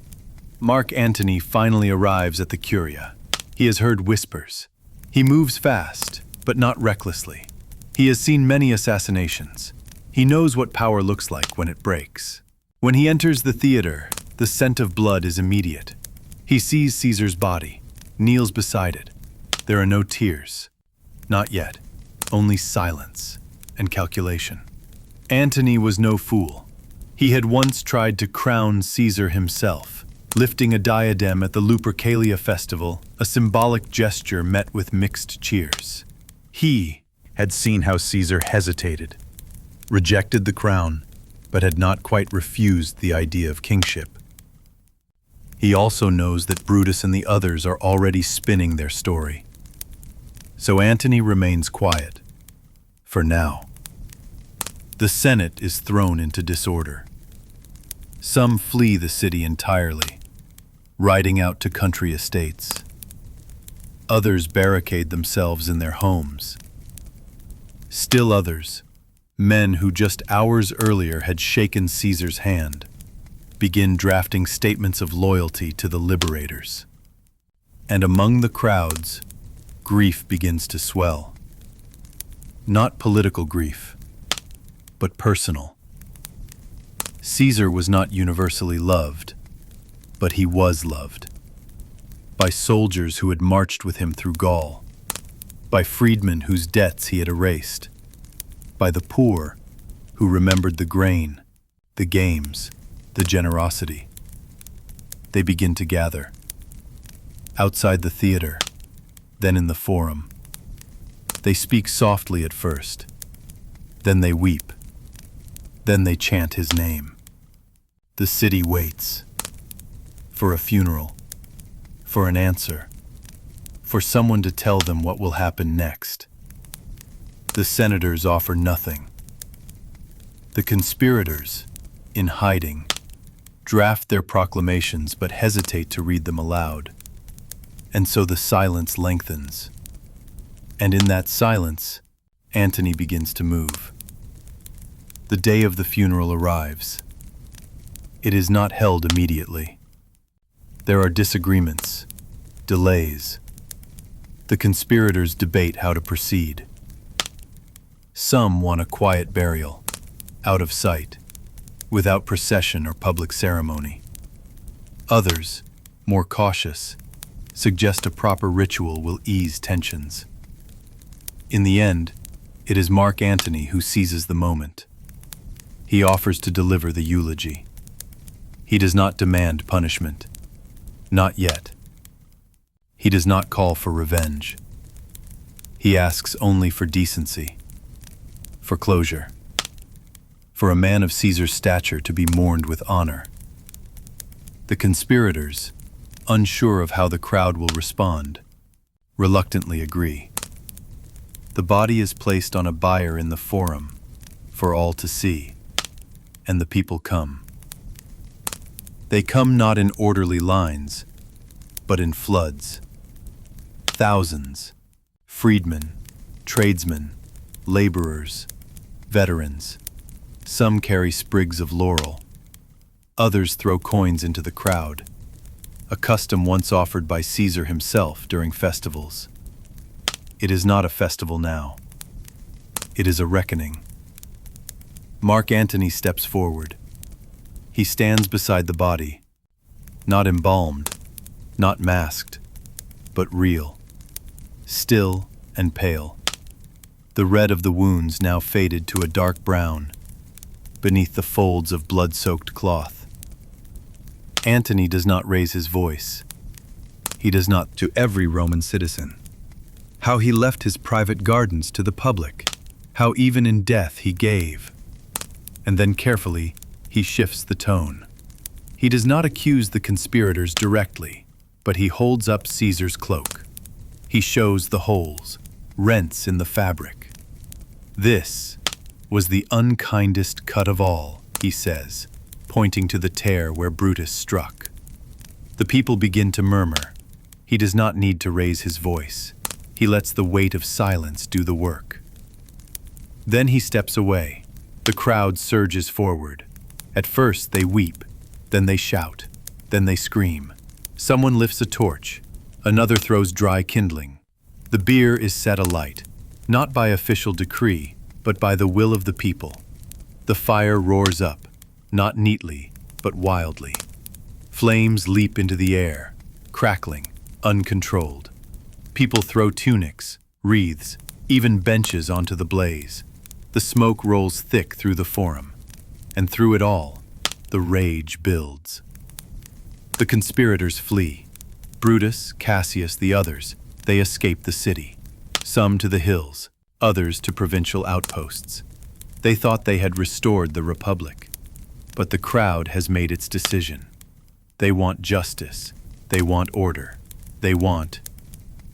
Speaker 1: Mark Antony finally arrives at the Curia. He has heard whispers. He moves fast, but not recklessly. He has seen many assassinations. He knows what power looks like when it breaks. When he enters the theater, the scent of blood is immediate. He sees Caesar's body, kneels beside it. There are no tears. Not yet.
Speaker 2: only silence and calculation. Antony was no fool. He had once tried to crown Caesar himself, lifting a diadem at the Lupercalia festival, a symbolic gesture met with mixed cheers. He had seen how Caesar hesitated, rejected the crown, but had not quite refused the idea of kingship. He also knows that Brutus and the others are already spinning their story. So Antony remains quiet, for now. The Senate is thrown into disorder. Some flee the city entirely, riding out to country estates. Others barricade themselves in their homes. Still others, men who just hours earlier had shaken Caesar's hand, begin drafting statements of loyalty to the liberators. And among the crowds, grief begins to swell. Not political grief, but personal. Caesar was not universally loved, but he was loved. By soldiers who had marched with him through Gaul, by freedmen whose debts he had erased, by the poor who remembered the grain, the games, the generosity. They begin to gather. Outside the theater, then in the forum. They speak softly at first, then they weep, then they chant his name. The city waits for a funeral, for an answer, for someone to tell them what will happen next. The senators offer nothing. The conspirators, in hiding, draft their proclamations but hesitate to read them aloud. And so the silence lengthens. And in that silence, Antony begins to move. The day of the funeral arrives. It is not held immediately. There are disagreements, delays. The conspirators debate how to proceed. Some want a quiet burial, out of sight, without procession or public ceremony. Others, more cautious, suggest a proper ritual will ease tensions. In the end, it is Mark Antony who seizes the moment. He offers to deliver the eulogy. He does not demand punishment. Not yet. He does not call for revenge. He asks only for decency, for closure, for a man of Caesar's stature to be mourned with honor. The conspirators, unsure of how the crowd will respond, reluctantly agree. The body is placed on a bier in the forum for all to see, and the people come. They come not in orderly lines, but in floods. Thousands, freedmen, tradesmen, laborers, veterans. Some carry sprigs of laurel. Others throw coins into the crowd, a custom once offered by Caesar himself during festivals. It is not a festival now. It is a reckoning. Mark Antony steps forward. He stands beside the body, not embalmed, not masked, but real, still and pale. The red of the wounds now faded to a dark brown, beneath the folds of blood-soaked cloth. Antony does not raise his voice. He does not to every Roman citizen. How he left his private gardens to the public, how even in death he gave. And then carefully, he shifts the tone. He does not accuse the conspirators directly, but he holds up Caesar's cloak. He shows the holes, rents in the fabric. This was the unkindest cut of all, he says, pointing to the tear where Brutus struck. The people begin to murmur. He does not need to raise his voice. He lets the weight of silence do the work. Then he steps away. The crowd surges forward. At first they weep, then they shout, then they scream. Someone lifts a torch, another throws dry kindling. The bier is set alight, not by official decree, but by the will of the people. The fire roars up, not neatly, but wildly. Flames leap into the air, crackling, uncontrolled. People throw tunics, wreaths,
Speaker 1: even benches onto the blaze. The smoke rolls thick through the forum, and through it all, the rage builds. The conspirators flee. Brutus, Cassius, the others, they escape the city. Some to the hills, others to provincial outposts. They thought they had restored the Republic. But the crowd has made its decision. They want justice. They want order. They want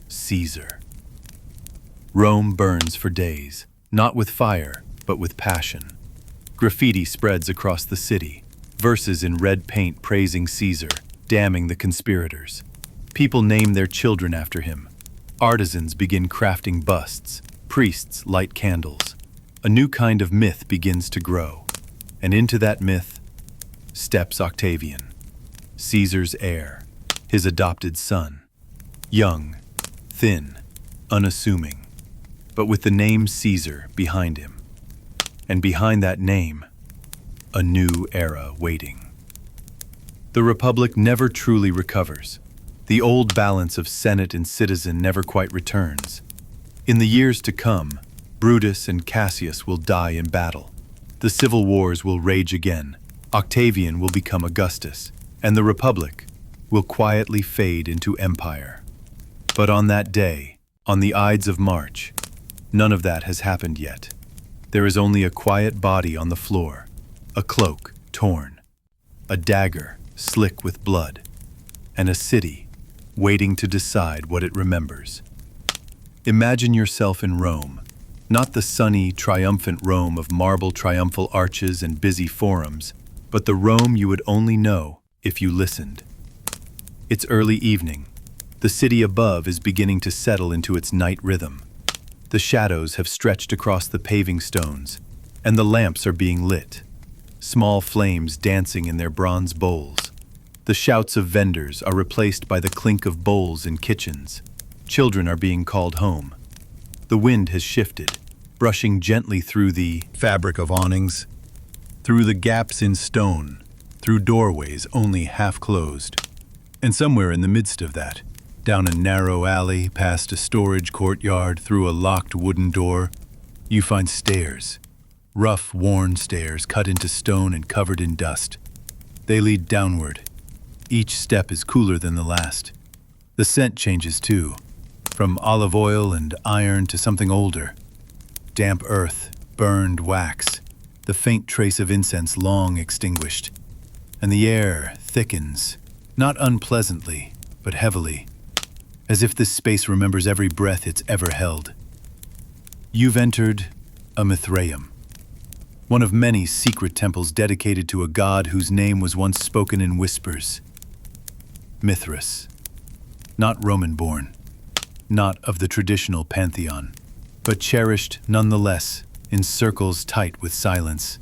Speaker 1: Caesar. Rome burns for days, not with fire, but with passion. Graffiti spreads across the city, verses in red paint praising Caesar, damning the conspirators. People name their children after him. Artisans begin crafting busts. Priests light candles. A new kind of myth begins to grow. And into that myth steps Octavian, Caesar's heir, his adopted son. Young, thin, unassuming, but with the name Caesar behind him. And behind that name, a new era waiting. The Republic never truly recovers. The old balance of Senate and citizen never quite returns. In the years to come, Brutus and Cassius will die in battle. The civil wars will rage again. Octavian will become Augustus, and the Republic will quietly fade into empire. But on that day, on the Ides of March, none of that has happened yet. There is only a quiet body on the floor, a cloak torn, a dagger slick with blood, and a city waiting to decide what it remembers. Imagine yourself in Rome, not the sunny, triumphant Rome of marble triumphal arches and busy forums, but the Rome you would only know if you listened. It's early evening. The city above is beginning to settle into its night rhythm. The shadows have stretched across the paving stones, and the lamps are being lit, small flames dancing in their bronze bowls. The shouts of vendors are replaced by the clink of bowls in kitchens. Children are being called home. The wind has shifted, brushing gently through the fabric of awnings, through the gaps in stone, through doorways only half closed. And somewhere in the midst of that, down a narrow alley, past a storage courtyard, through a locked wooden door, you find stairs. Rough, worn stairs cut into stone and covered in dust. They lead downward. Each step is cooler than the last. The scent changes too, from olive oil and iron to something older. Damp earth, burned wax, the faint trace of incense long extinguished. And the air thickens, not unpleasantly, but heavily, as if this space remembers every breath it's ever held. You've entered a Mithraeum, one of many secret temples dedicated to a god whose name was once spoken in whispers. Mithras, not Roman-born, not of the traditional pantheon, but cherished nonetheless in circles tight with silence.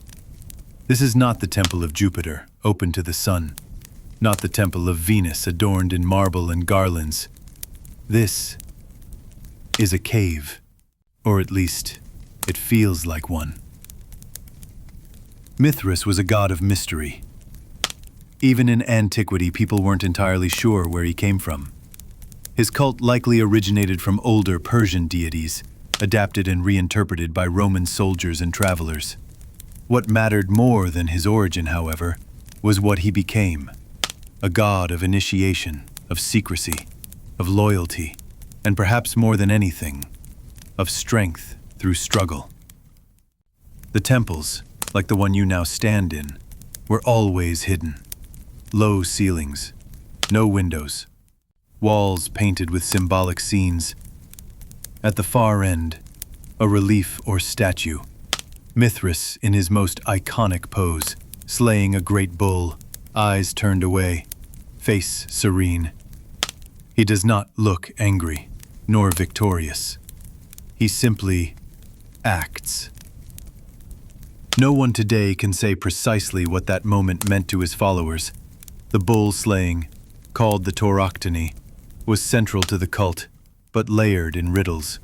Speaker 1: This is not the temple of Jupiter, open to the sun, not the temple of Venus adorned in marble and garlands. This is a cave, or at least it feels like one. Mithras was a god of mystery. Even in antiquity, people weren't entirely sure where he came from. His cult likely originated from older Persian deities, adapted and reinterpreted by Roman soldiers and travelers. What mattered more than his origin, however, was what he became: a god of initiation, of secrecy, of loyalty, and perhaps more than anything, of strength through struggle. The temples, like the one you now stand in, were always hidden. Low ceilings, no windows, walls painted with symbolic scenes. At the far end, a relief or statue, Mithras in his most iconic pose, slaying a great bull, eyes turned away, face serene. He does not look angry, nor victorious. He simply acts. No one today can say precisely what that moment meant to his followers. The bull slaying, called the tauroctony, was central to the cult, but layered in riddles.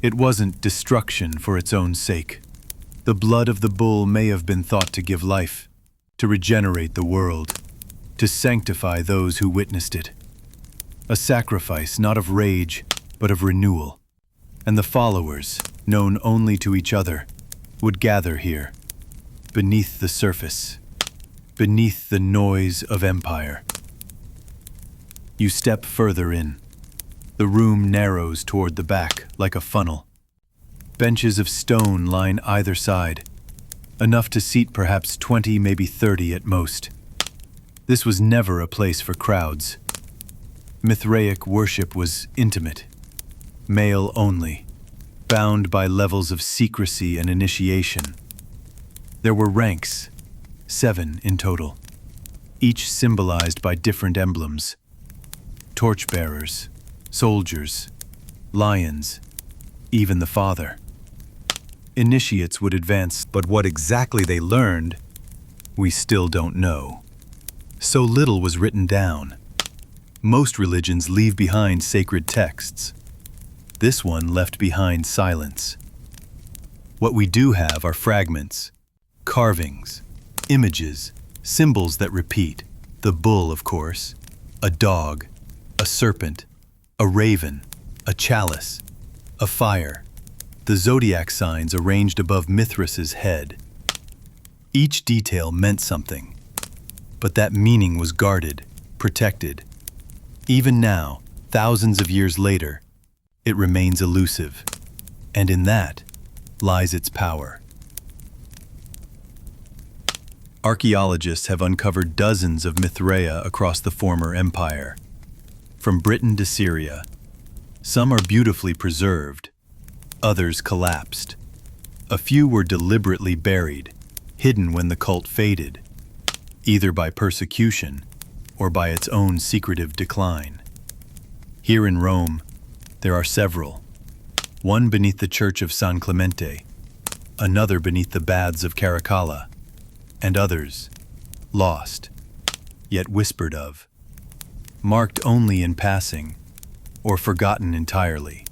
Speaker 1: It wasn't destruction for its own sake. The blood of the bull may have been thought to give life, to regenerate the world, to sanctify those who witnessed it. A sacrifice not of rage, but of renewal.
Speaker 2: and the followers, known only to each other, would gather here, beneath the surface, beneath the noise of empire. You step further in. The room narrows toward the back like a funnel. Benches of stone line either side, enough to seat perhaps 20, maybe 30 at most. This was never a place for crowds. Mithraic worship was intimate, male only, bound by levels of secrecy and initiation. There were ranks, 7 in total, each symbolized by different emblems: torchbearers, soldiers, lions, even the father. Initiates would advance, but what exactly they learned, we still don't know. So little was written down. Most religions leave behind sacred texts. This one left behind silence. What we do have are fragments, carvings, images, symbols that repeat. The bull, of course, a dog, a serpent, a raven, a chalice, a fire, the zodiac signs arranged above Mithras's head. Each detail meant something, but that meaning was guarded, protected. Even now, thousands of years later, it remains elusive, and in that lies its power. Archaeologists have uncovered dozens of Mithraea across the former empire, from Britain to Syria. Some are beautifully preserved, others collapsed. A few were deliberately buried, hidden when the cult faded, either by persecution or by its own secretive decline. Here in Rome, there are several. One beneath the church of San Clemente, another beneath the baths of Caracalla, and others, lost, yet whispered of, marked only in passing, or forgotten entirely.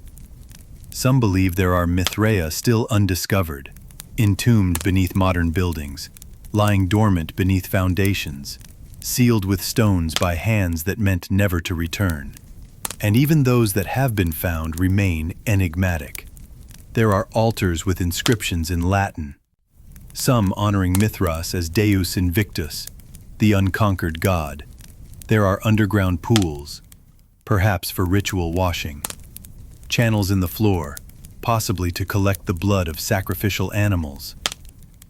Speaker 2: Some believe there are Mithraea still undiscovered, entombed beneath modern buildings, lying dormant beneath foundations, sealed with stones by hands that meant never to return. And even those that have been found remain enigmatic. There are altars with inscriptions in Latin, some honoring Mithras as Deus Invictus, the unconquered god. There are underground pools, perhaps for ritual washing, channels in the floor, possibly to collect the blood of sacrificial animals,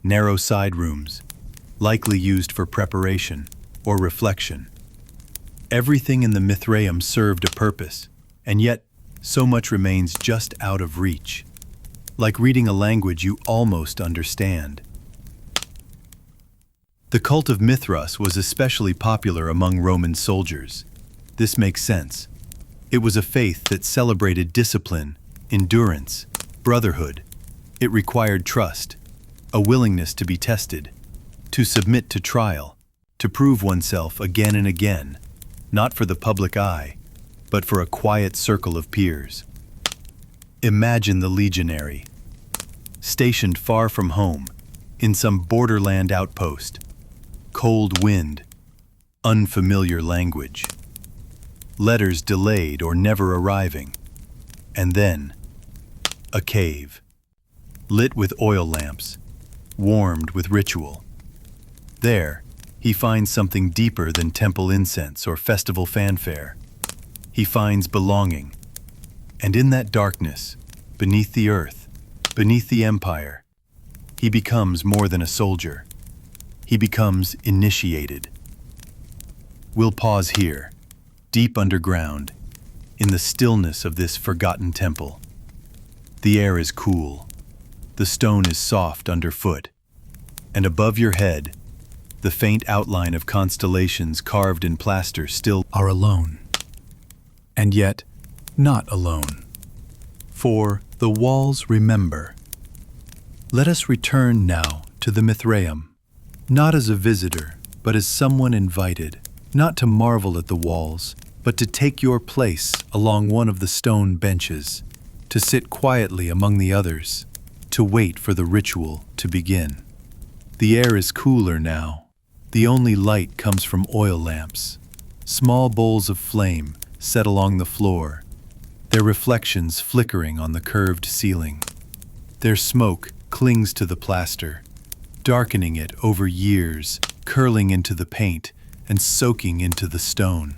Speaker 2: narrow side rooms, likely used for preparation or reflection. Everything in the Mithraeum served a purpose, and yet so much remains just out of reach, like reading a language you almost understand. The cult of Mithras was especially popular among Roman soldiers. This makes sense. It was a faith that celebrated discipline, endurance, brotherhood. It required trust, a willingness to be tested, to submit to trial, to prove oneself again and again, not for the public eye, but for a quiet circle of peers. Imagine the legionary, stationed far from home, in some borderland outpost, cold wind, unfamiliar language, letters delayed or never arriving, and then a cave, lit with oil lamps, warmed with ritual. There, he finds something deeper than temple incense or festival fanfare. He finds belonging. And in that darkness, beneath the earth, beneath the empire, he becomes more than a soldier. He becomes initiated. We'll pause here, deep underground, in the stillness of this forgotten temple. The air is cool. The stone is soft underfoot. And above your head, the faint outline of constellations carved in plaster still are alone. And yet, not alone. For the walls remember. Let us return now to the Mithraeum, not as a visitor, but as someone invited, not to marvel at the walls, but to take your place along one of the stone benches, to sit quietly among the others, to wait for the ritual to begin. The air is cooler now. The only light comes from oil lamps, small bowls of flame set along the floor. their reflections flickering on the curved ceiling. Their smoke clings to the plaster, darkening it over years, curling into the paint and soaking into the stone.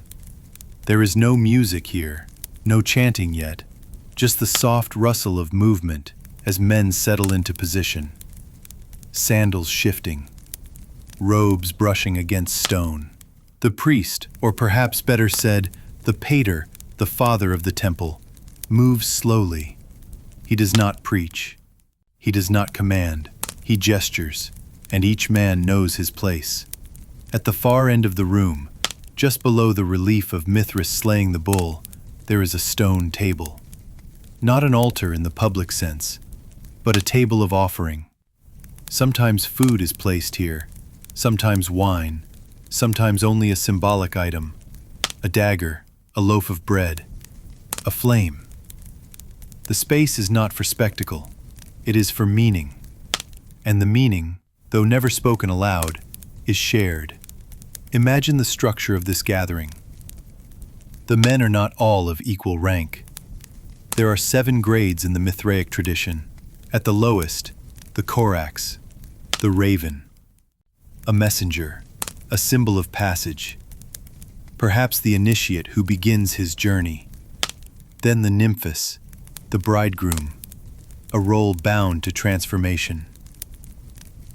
Speaker 2: There is no music here, no chanting yet, just the soft rustle of movement as men settle into position. Sandals shifting, robes brushing against stone. The priest, or perhaps better said, the pater, the father of the temple, moves slowly. He does not preach. He does not command. He gestures, and each man knows his place. At the far end of the room, just below the relief of Mithras slaying the bull, there is a stone table. Not an altar in the public sense, but a table of offering. Sometimes food is placed here, sometimes wine, sometimes only a symbolic item, a dagger, a loaf of bread, a flame. The space is not for spectacle, it is for meaning. And the meaning, though never spoken aloud, is shared. Imagine the structure of this gathering. The men are not all of equal rank. There are 7 grades in the Mithraic tradition. At the lowest, the Korax, the raven, a messenger, a symbol of passage. Perhaps the initiate who begins his journey. Then the nymphus, the bridegroom, a role bound to transformation.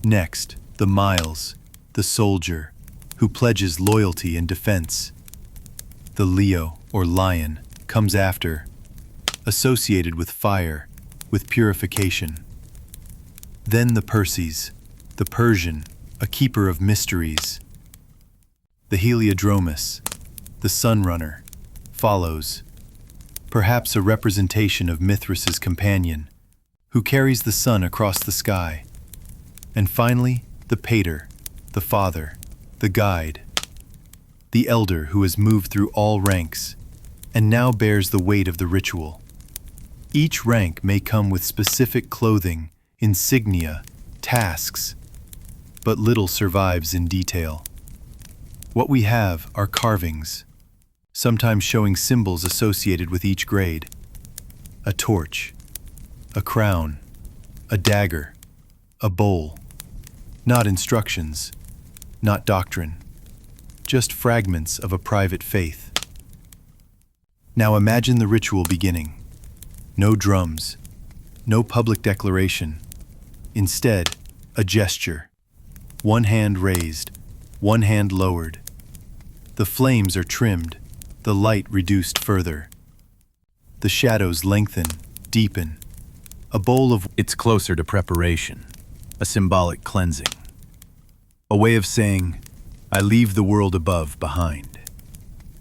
Speaker 2: Next, the Miles, the soldier, who pledges loyalty and defense. The Leo, or lion, comes after, associated with fire, with purification. Then the Perses, the Persian, a keeper of mysteries. The Heliodromus, the sunrunner, follows, perhaps a representation of Mithras's companion, who carries the sun across the sky. And finally, the pater, the father, the guide, the elder who has moved through all ranks and now bears the weight of the ritual. Each rank may come with specific clothing, insignia, tasks, but little survives in detail. What we have are carvings, sometimes showing symbols associated with each grade. A torch, a crown, a dagger, a bowl. Not instructions, not doctrine, just fragments of a private faith. Now imagine the ritual beginning. No drums, no public declaration. Instead, a gesture. One hand raised, one hand lowered. The flames are trimmed, the light reduced further. The shadows lengthen, deepen. A bowl of...
Speaker 1: It's closer to preparation, a symbolic cleansing. A way of saying, I leave the world above behind.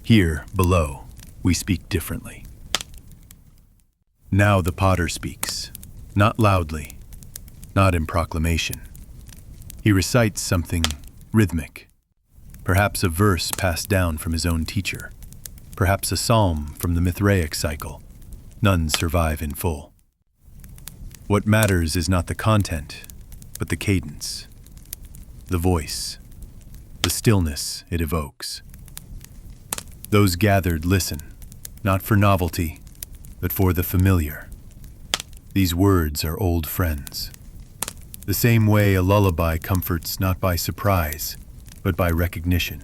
Speaker 1: Here, below, we speak differently. Now the potter speaks, not loudly, not in proclamation. He recites something rhythmic, perhaps a verse passed down from his own teacher, perhaps a psalm from the Mithraic cycle. None survive in full. What matters is not the content, but the cadence, the voice, the stillness it evokes. Those gathered listen, not for novelty, but for the familiar. These words are old friends. The same way a lullaby comforts not by surprise, but by recognition.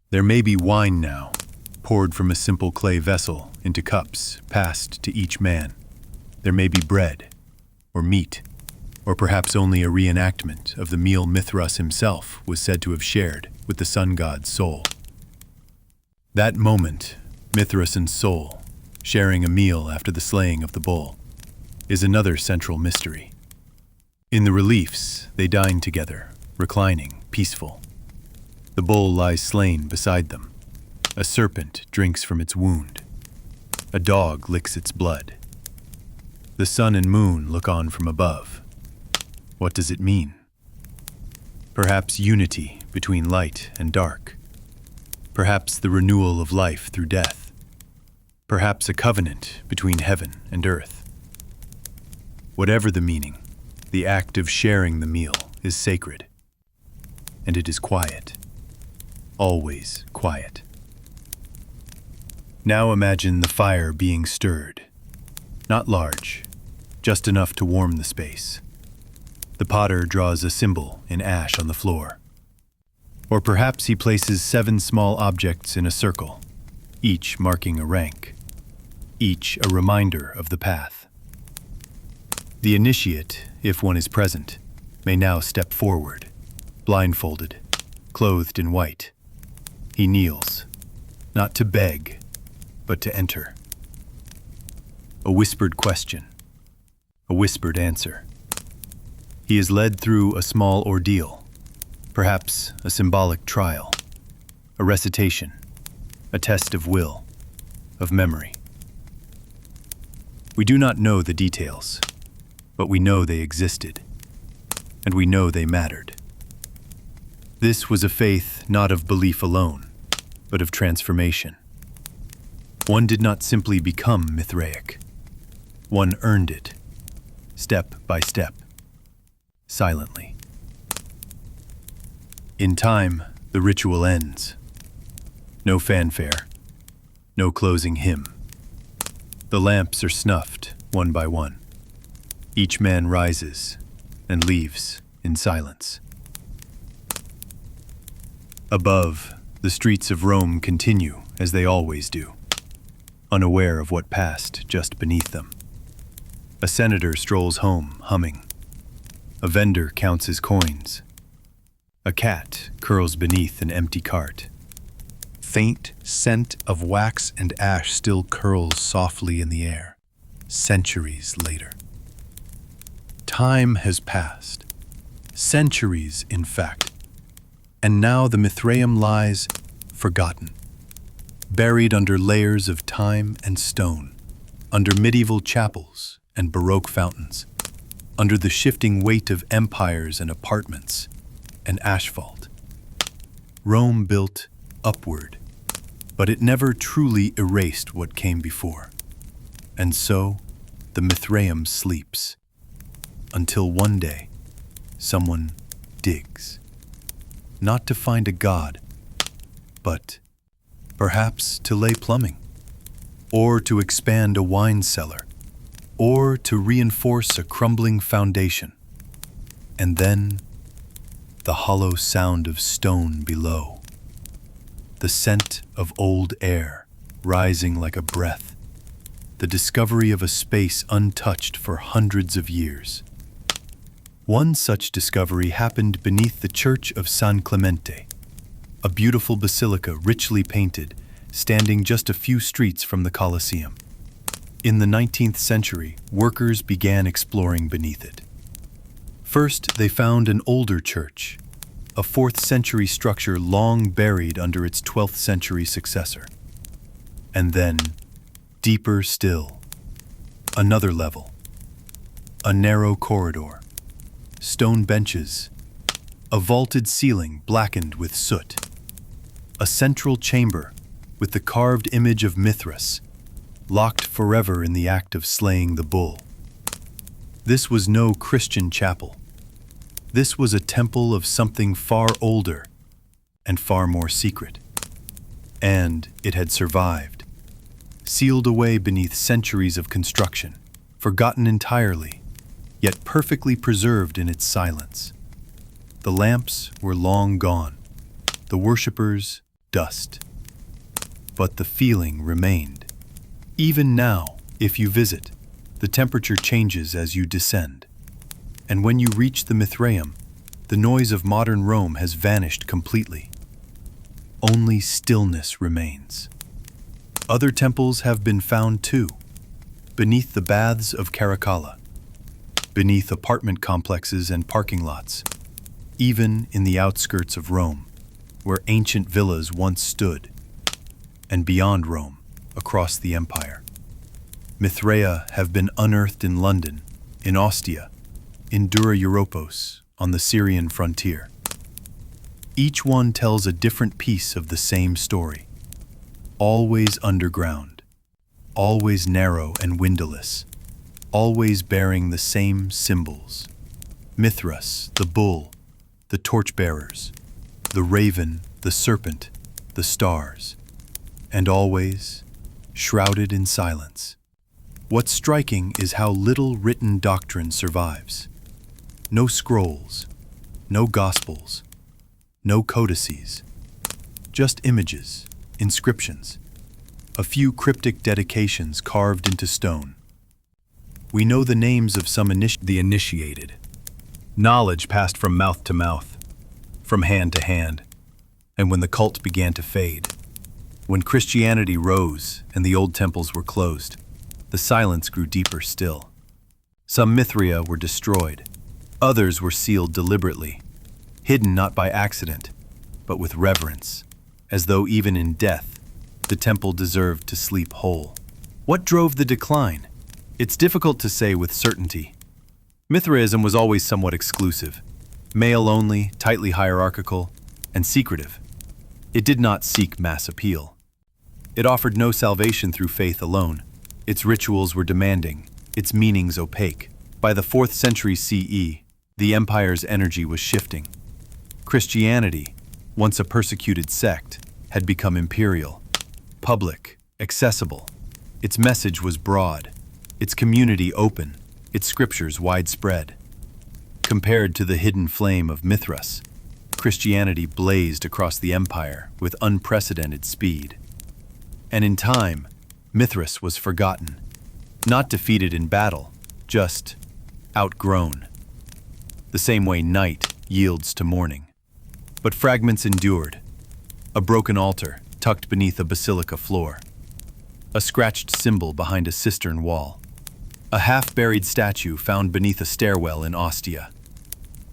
Speaker 1: There may be wine now, poured from a simple clay vessel into cups passed to each man. There may be bread, or meat, or perhaps only a reenactment of the meal Mithras himself was said to have shared with the sun god's soul. That moment, Mithras and soul, sharing a meal after the slaying of the bull, is another central mystery. In the reliefs, they dine together, reclining, peaceful. The bull lies slain beside them. A serpent drinks from its wound. A dog licks its blood. The sun and moon look on from above. What does it mean? Perhaps unity between light and dark. Perhaps the renewal of life through death. Perhaps a covenant between heaven and earth. Whatever the meaning, the act of sharing the meal is sacred. And it is quiet. Always quiet. Now imagine the fire being stirred. Not large, just enough to warm the space. The potter draws a symbol in ash on the floor. Or perhaps he places 7 small objects in a circle, each marking a rank, each a reminder of the path. The initiate, if one is present, may now step forward, blindfolded, clothed in white. He kneels, not to beg, but to enter. A whispered question, a whispered answer. He is led through a small ordeal, perhaps a symbolic trial, a recitation, a test of will, of memory. We do not know the details, but we know they existed, and we know they mattered. This was a faith not of belief alone, but of transformation. One did not simply become Mithraic. One earned it, step by step, silently. In time, the ritual ends. No fanfare, no closing hymn. The lamps are snuffed, one by one. Each man rises and leaves in silence. Above, the streets of Rome continue as they always do, unaware of what passed just beneath them. A senator strolls home, humming. A vendor counts his coins. A cat curls beneath an empty cart. Faint scent of wax and ash still curls softly in the air, centuries later. Time has passed, centuries in fact, and now the Mithraeum lies forgotten, buried under layers of time and stone, under medieval chapels and Baroque fountains, under the shifting weight of empires and apartments and asphalt. Rome built upward, but it never truly erased what came before. And so, the Mithraeum sleeps, until one day, someone digs. Not to find a god, but perhaps to lay plumbing, or to expand a wine cellar, or to reinforce a crumbling foundation. And then, the hollow sound of stone below, the scent of old air rising like a breath, the discovery of a space untouched for hundreds of years. One such discovery happened beneath the Church of San Clemente, a beautiful basilica richly painted, standing just a few streets from the Colosseum. In the 19th century, workers began exploring beneath it. First, they found an older church, a 4th century structure long buried under its 12th century successor. And then, deeper still, another level, a narrow corridor, stone benches, a vaulted ceiling blackened with soot, a central chamber with the carved image of Mithras, locked forever in the act of slaying the bull. This was no Christian chapel. This was a temple of something far older and far more secret. And it had survived, sealed away beneath centuries of construction, forgotten entirely, yet perfectly preserved in its silence. The lamps were long gone, the worshippers dust. But the feeling remained. Even now, if you visit, the temperature changes as you descend. And when you reach the Mithraeum, the noise of modern Rome has vanished completely. Only stillness remains. Other temples have been found too, beneath the baths of Caracalla, beneath apartment complexes and parking lots, even in the outskirts of Rome, where ancient villas once stood, and beyond Rome, across the empire. Mithraea have been unearthed in London, in Ostia, in Dura Europos, on the Syrian frontier. Each one tells a different piece of the same story. Always underground, always narrow and windowless, always bearing the same symbols. Mithras, the bull, the torchbearers, the raven, the serpent, the stars, and always shrouded in silence. What's striking is how little written doctrine survives. No scrolls, no gospels, no codices, just images, inscriptions, a few cryptic dedications carved into stone. We know the names of some the initiated. Knowledge passed from mouth to mouth, from hand to hand, and when the cult began to fade, when Christianity rose and the old temples were closed, the silence grew deeper still. Some Mithraea were destroyed, others were sealed deliberately, hidden not by accident, but with reverence, as though even in death, the temple deserved to sleep whole. What drove the decline? It's difficult to say with certainty. Mithraism was always somewhat exclusive, male-only, tightly hierarchical, and secretive. It did not seek mass appeal. It offered no salvation through faith alone. Its rituals were demanding, its meanings opaque. By the 4th century CE, the empire's energy was shifting. Christianity, once a persecuted sect, had become imperial, public, accessible. Its message was broad, its community open, its scriptures widespread. Compared to the hidden flame of Mithras, Christianity blazed across the empire with unprecedented speed. And in time, Mithras was forgotten, not defeated in battle, just outgrown. The same way night yields to morning. But fragments endured. A broken altar tucked beneath a basilica floor. A scratched symbol behind a cistern wall. A half-buried statue found beneath a stairwell in Ostia.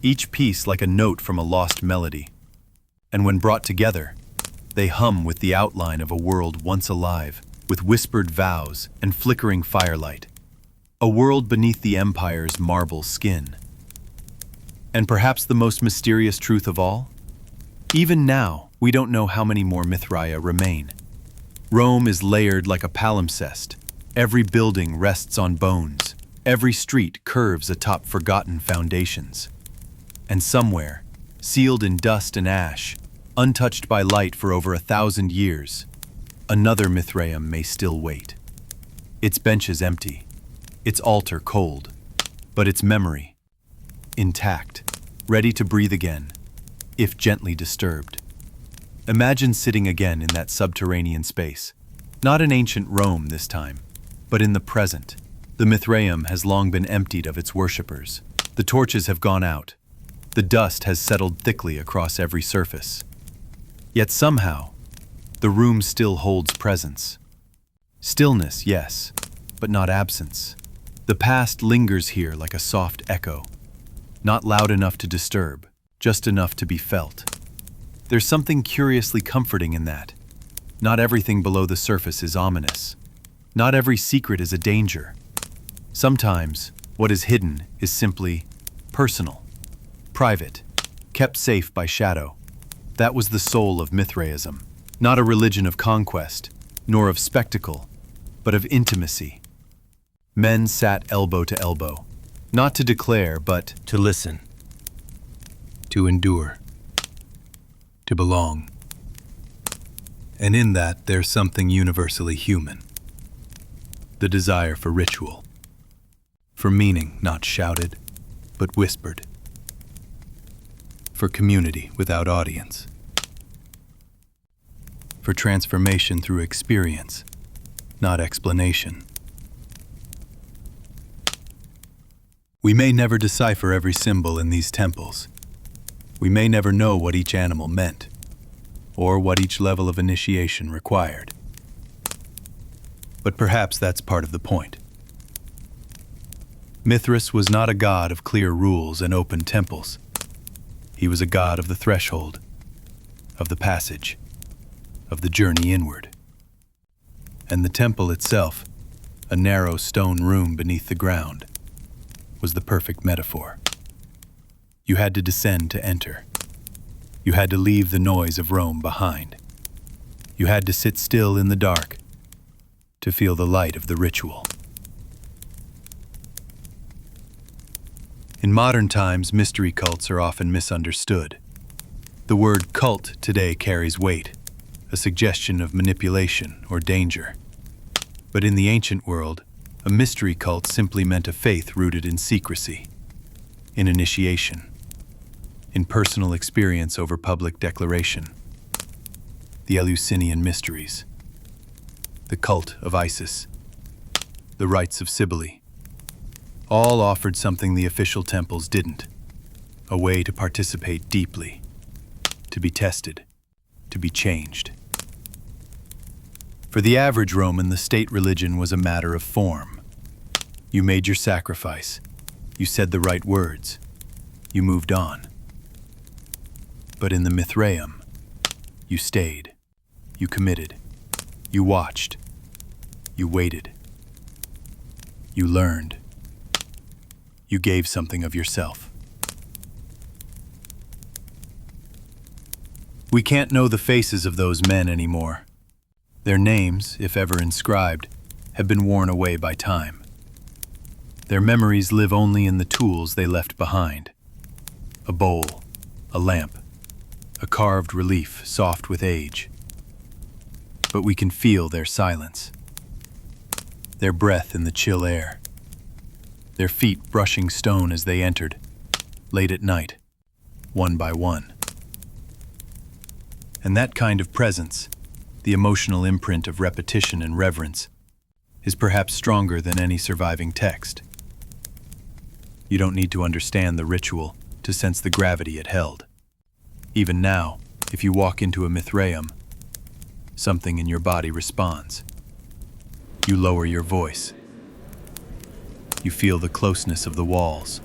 Speaker 1: Each piece like a note from a lost melody. And when brought together, they hum with the outline of a world once alive, with whispered vows and flickering firelight. A world beneath the empire's marble skin. And perhaps the most mysterious truth of all? Even now, we don't know how many more Mithraea remain. Rome is layered like a palimpsest. Every building rests on bones. Every street curves atop forgotten foundations. And somewhere, sealed in dust and ash, untouched by light for over 1,000 years, another Mithraeum may still wait. Its benches empty, its altar cold, but its memory intact, ready to breathe again, if gently disturbed. Imagine sitting again in that subterranean space, not in ancient Rome this time, but in the present. The Mithraeum has long been emptied of its worshippers. The torches have gone out. The dust has settled thickly across every surface. Yet somehow, the room still holds presence. Stillness, yes, but not absence. The past lingers here like a soft echo, not loud enough to disturb, just enough to be felt. There's something curiously comforting in that. Not everything below the surface is ominous. Not every secret is a danger. Sometimes, what is hidden is simply personal, private, kept safe by shadow. That was the soul of Mithraism, not a religion of conquest, nor of spectacle, but of intimacy. Men sat elbow to elbow, not to declare, but
Speaker 2: To listen. To endure. To belong. And in that, there's something universally human. The desire for ritual. For meaning not shouted, but whispered. For community without audience. For transformation through experience, not explanation. We may never decipher every symbol in these temples. We may never know what each animal meant, or what each level of initiation required. But perhaps that's part of the point. Mithras was not a god of clear rules and open temples. He was a god of the threshold, of the passage, of the journey inward. And the temple itself, a narrow stone room beneath the ground, was the perfect metaphor. You had to descend to enter. You had to leave the noise of Rome behind. You had to sit still in the dark to feel the light of the ritual. In modern times, mystery cults are often misunderstood. The word cult today carries weight, a suggestion of manipulation or danger. But in the ancient world, a mystery cult simply meant a faith rooted in secrecy, in initiation, in personal experience over public declaration. The Eleusinian Mysteries, the cult of Isis, the rites of Cybele, all offered something the official temples didn't: a way to participate deeply, to be tested, to be changed. For the average Roman, the state religion was a matter of form. You made your sacrifice, you said the right words, you moved on. But in the Mithraeum, you stayed, you committed, you watched, you waited, you learned, you gave something of yourself. We can't know the faces of those men anymore. Their names, if ever inscribed, have been worn away by time. Their memories live only in the tools they left behind: a bowl, a lamp, a carved relief soft with age. But we can feel their silence, their breath in the chill air, their feet brushing stone as they entered, late at night, one by one. And that kind of presence, the emotional imprint of repetition and reverence, is perhaps stronger than any surviving text. You don't need to understand the ritual to sense the gravity it held. Even now, if you walk into a Mithraeum, something in your body responds. You lower your voice. You feel the closeness of the walls.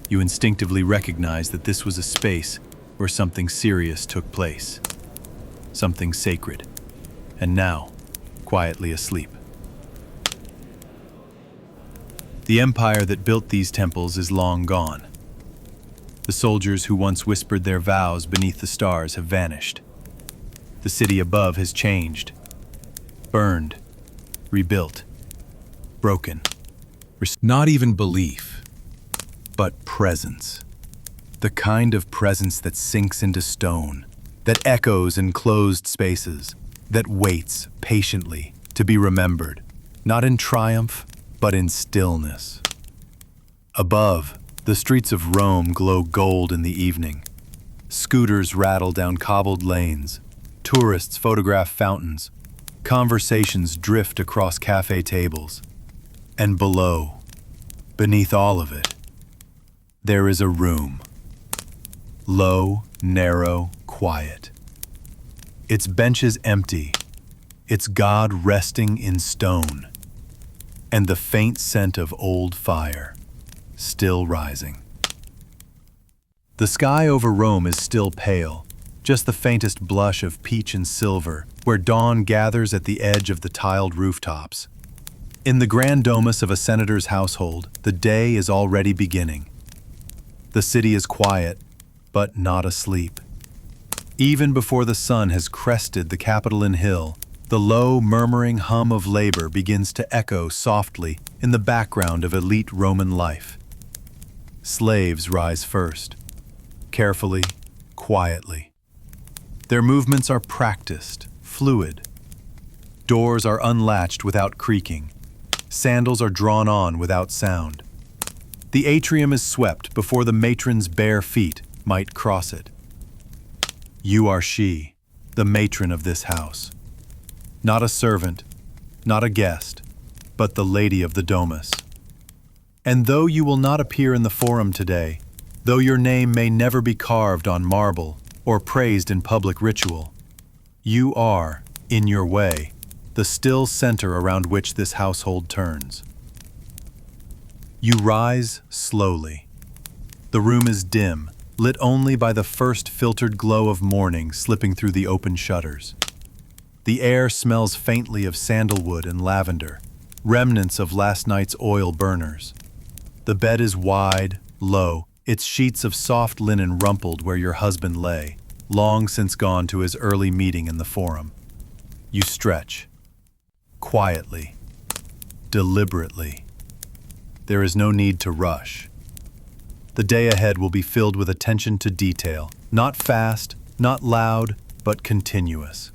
Speaker 2: You instinctively recognize that this was a space where something serious took place, something sacred, and now, quietly asleep. The empire that built these temples is long gone. The soldiers who once whispered their vows beneath the stars have vanished. The city above has changed, burned, rebuilt, broken. Not even belief, but presence. The kind of presence that sinks into stone, that echoes in closed spaces, that waits patiently to be remembered, not in triumph, but in stillness. Above, the streets of Rome glow gold in the evening. Scooters rattle down cobbled lanes. Tourists photograph fountains. Conversations drift across cafe tables. And below, beneath all of it, there is a room. Low, narrow, quiet. Its benches empty, its God resting in stone, and the faint scent of old fire still rising. The sky over Rome is still pale, just the faintest blush of peach and silver where dawn gathers at the edge of the tiled rooftops. In the grand domus of a senator's household, the day is already beginning. The city is quiet, but not asleep. Even before the sun has crested the Capitoline Hill, the low, murmuring hum of labor begins to echo softly in the background of elite Roman life. Slaves rise first, carefully, quietly. Their movements are practiced, fluid. Doors are unlatched without creaking. Sandals are drawn on without sound. The atrium is swept before the matron's bare feet might cross it. You are she, the matron of this house. Not a servant, not a guest, but the lady of the domus. And though you will not appear in the forum today, though your name may never be carved on marble or praised in public ritual, you are, in your way, the still center around which this household turns. You rise slowly. The room is dim, lit only by the first filtered glow of morning slipping through the open shutters. The air smells faintly of sandalwood and lavender, remnants of last night's oil burners. The bed is wide, low, its sheets of soft linen rumpled where your husband lay, long since gone to his early meeting in the forum. You stretch. Quietly. Deliberately. There is no need to rush. The day ahead will be filled with attention to detail, not fast, not loud, but continuous.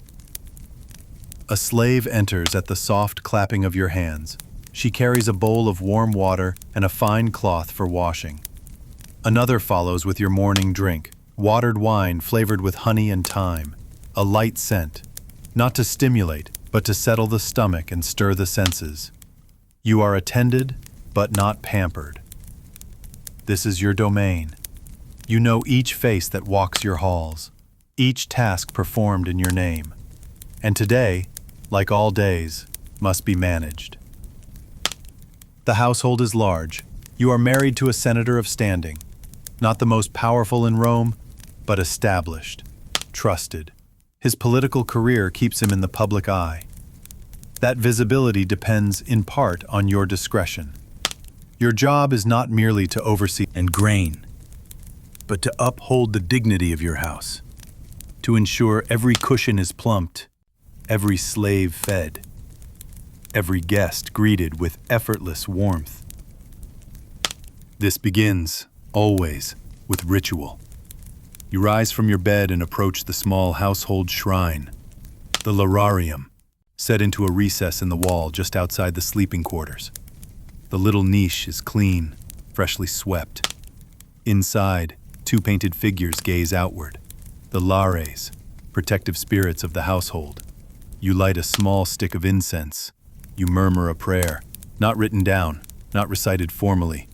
Speaker 1: A slave enters at the soft clapping of your hands. She carries a bowl of warm water and a fine cloth for washing. Another follows with your morning drink, watered wine flavored with honey and thyme, a light scent, not to stimulate, but to settle the stomach and stir the senses. You are attended, but not pampered. This is your domain. You know each face that walks your halls, each task performed in your name. And today, like all days, must be managed. The household is large. You are married to a senator of standing, not the most powerful in Rome, but established, trusted. His political career keeps him in the public eye. That visibility depends in part on your discretion. Your job is not merely to oversee and grain, but to uphold the dignity of your house, to ensure every cushion is plumped, every slave fed, every guest greeted with effortless warmth. This begins, always, with ritual. You rise from your bed and approach the small household shrine, the lararium, set into a recess in the wall just outside the sleeping quarters. The little niche is clean, freshly swept. Inside, two painted figures gaze outward, the lares, protective spirits of the household. You light a small stick of incense. You murmur a prayer, not written down, not recited formally,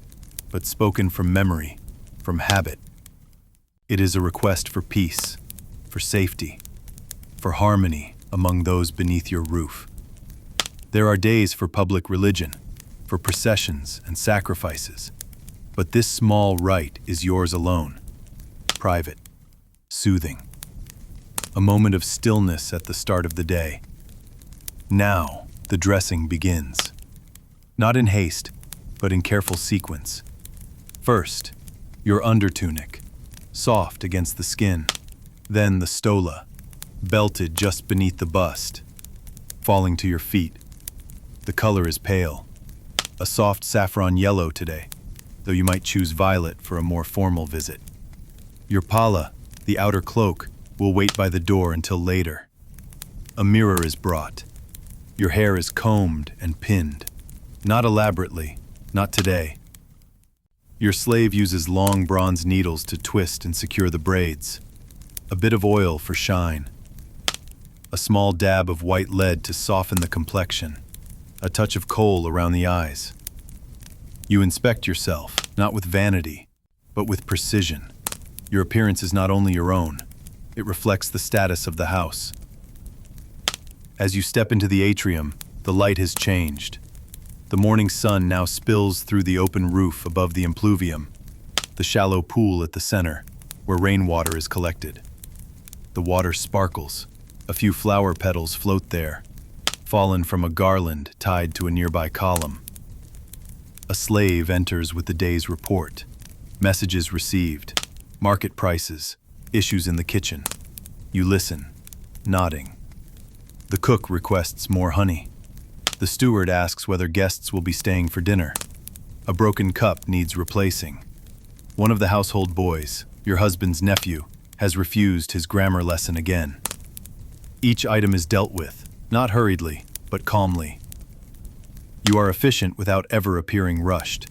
Speaker 1: but spoken from memory, from habit. It is a request for peace, for safety, for harmony among those beneath your roof. There are days for public religion, for processions and sacrifices, but this small rite is yours alone, private, soothing. A moment of stillness at the start of the day. Now, the dressing begins. Not in haste, but in careful sequence. First, your undertunic, soft against the skin. Then the stola, belted just beneath the bust, falling to your feet. The color is pale, a soft saffron yellow today, though you might choose violet for a more formal visit. Your palla, the outer cloak, will wait by the door until later. A mirror is brought. Your hair is combed and pinned. Not elaborately, not today. Your slave uses long bronze needles to twist and secure the braids. A bit of oil for shine. A small dab of white lead to soften the complexion. A touch of kohl around the eyes. You inspect yourself, not with vanity, but with precision. Your appearance is not only your own, it reflects the status of the house. As you step into the atrium, the light has changed. The morning sun now spills through the open roof above the impluvium, the shallow pool at the center, where rainwater is collected. The water sparkles. A few flower petals float there, fallen from a garland tied to a nearby column. A slave enters with the day's report. Messages received, market prices, issues in the kitchen. You listen, nodding. The cook requests more honey. The steward asks whether guests will be staying for dinner. A broken cup needs replacing. One of the household boys, your husband's nephew, has refused his grammar lesson again. Each item is dealt with, not hurriedly, but calmly. You are efficient without ever appearing rushed.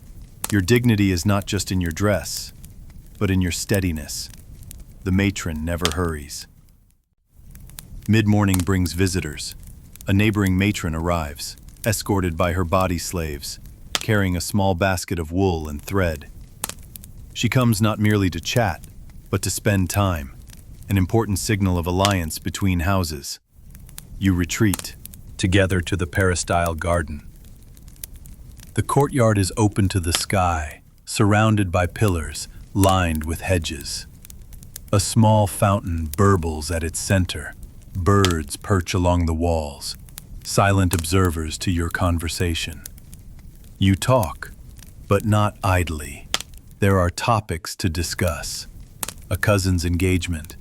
Speaker 1: Your dignity is not just in your dress, but in your steadiness. The matron never hurries. Mid-morning brings visitors. A neighboring matron arrives, escorted by her body slaves, carrying a small basket of wool and thread. She comes not merely to chat, but to spend time, an important signal of alliance between houses. You retreat, together to the peristyle garden. The courtyard is open to the sky, surrounded by pillars, lined with hedges. A small fountain burbles at its center. Birds perch along the walls, silent observers to your conversation. You talk, but not idly. There are topics to discuss. A cousin's engagement,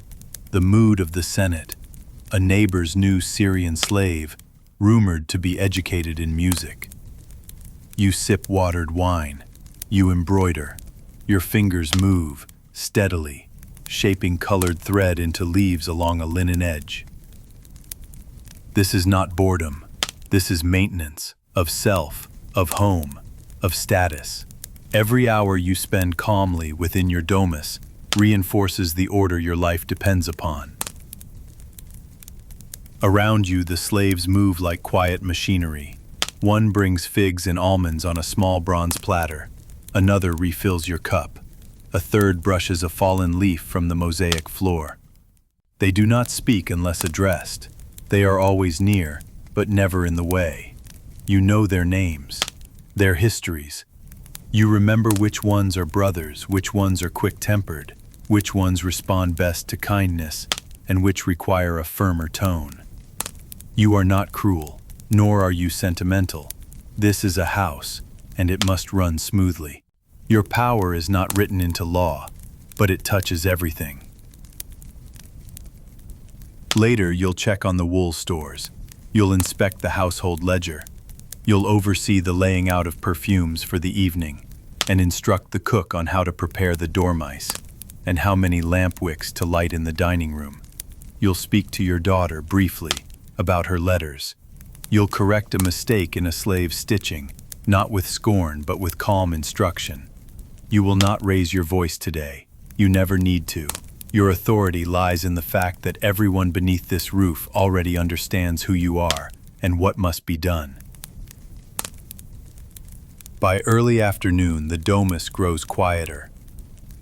Speaker 1: the mood of the Senate, a neighbor's new Syrian slave, rumored to be educated in music. You sip watered wine. You embroider. Your fingers move, steadily, shaping colored thread into leaves along a linen edge. This is not boredom. This is maintenance of self, of home, of status. Every hour you spend calmly within your domus reinforces the order your life depends upon. Around you, the slaves move like quiet machinery. One brings figs and almonds on a small bronze platter. Another refills your cup. A third brushes a fallen leaf from the mosaic floor. They do not speak unless addressed. They are always near, but never in the way. You know their names, their histories. You remember which ones are brothers, which ones are quick-tempered, which ones respond best to kindness, and which require a firmer tone. You are not cruel, nor are you sentimental. This is a house, and it must run smoothly. Your power is not written into law, but it touches everything. Later, you'll check on the wool stores. You'll inspect the household ledger. You'll oversee the laying out of perfumes for the evening and instruct the cook on how to prepare the dormice and how many lamp wicks to light in the dining room. You'll speak to your daughter briefly about her letters. You'll correct a mistake in a slave's stitching, not with scorn but with calm instruction. You will not raise your voice today. You never need to. Your authority lies in the fact that everyone beneath this roof already understands who you are and what must be done. By early afternoon, the domus grows quieter.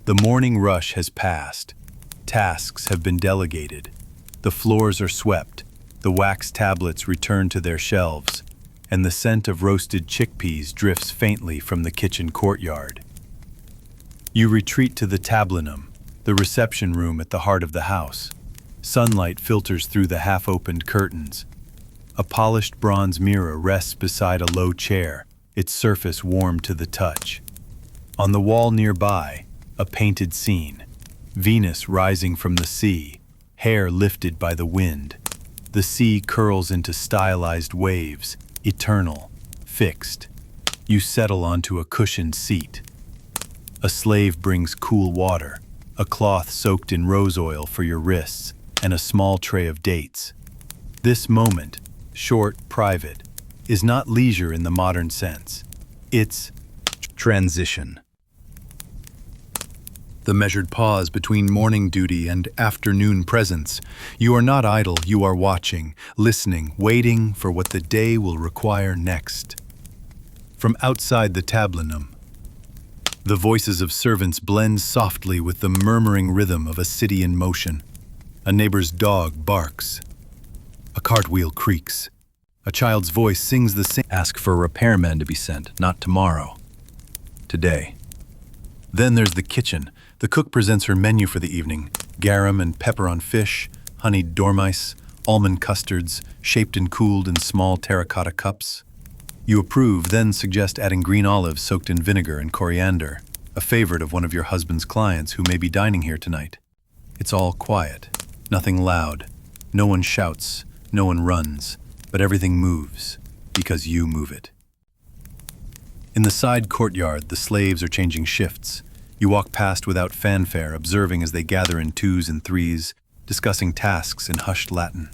Speaker 1: The morning rush has passed. Tasks have been delegated. The floors are swept. The wax tablets return to their shelves, and the scent of roasted chickpeas drifts faintly from the kitchen courtyard. You retreat to the tablinum, the reception room at the heart of the house. Sunlight filters through the half-opened curtains. A polished bronze mirror rests beside a low chair, its surface warm to the touch. On the wall nearby, a painted scene. Venus rising from the sea, hair lifted by the wind. The sea curls into stylized waves, eternal, fixed. You settle onto a cushioned seat. A slave brings cool water, a cloth soaked in rose oil for your wrists, and a small tray of dates. This moment, short, private, is not leisure in the modern sense. It's transition. The measured pause between morning duty and afternoon presence. You are not idle, you are watching, listening, waiting for what the day will require next. From outside the tablinum, the voices of servants blend softly with the murmuring rhythm of a city in motion. A neighbor's dog barks. A cartwheel creaks. A child's voice sings the same. Ask for repairmen to be sent, not tomorrow. Today. Then there's the kitchen. The cook presents her menu for the evening. Garum and pepper on fish, honeyed dormice, almond custards, shaped and cooled in small terracotta cups. You approve, then suggest adding green olives soaked in vinegar and coriander, a favorite of one of your husband's clients who may be dining here tonight. It's all quiet, nothing loud. No one shouts, no one runs, but everything moves, because you move it. In the side courtyard, the slaves are changing shifts. You walk past without fanfare, observing as they gather in twos and threes, discussing tasks in hushed Latin.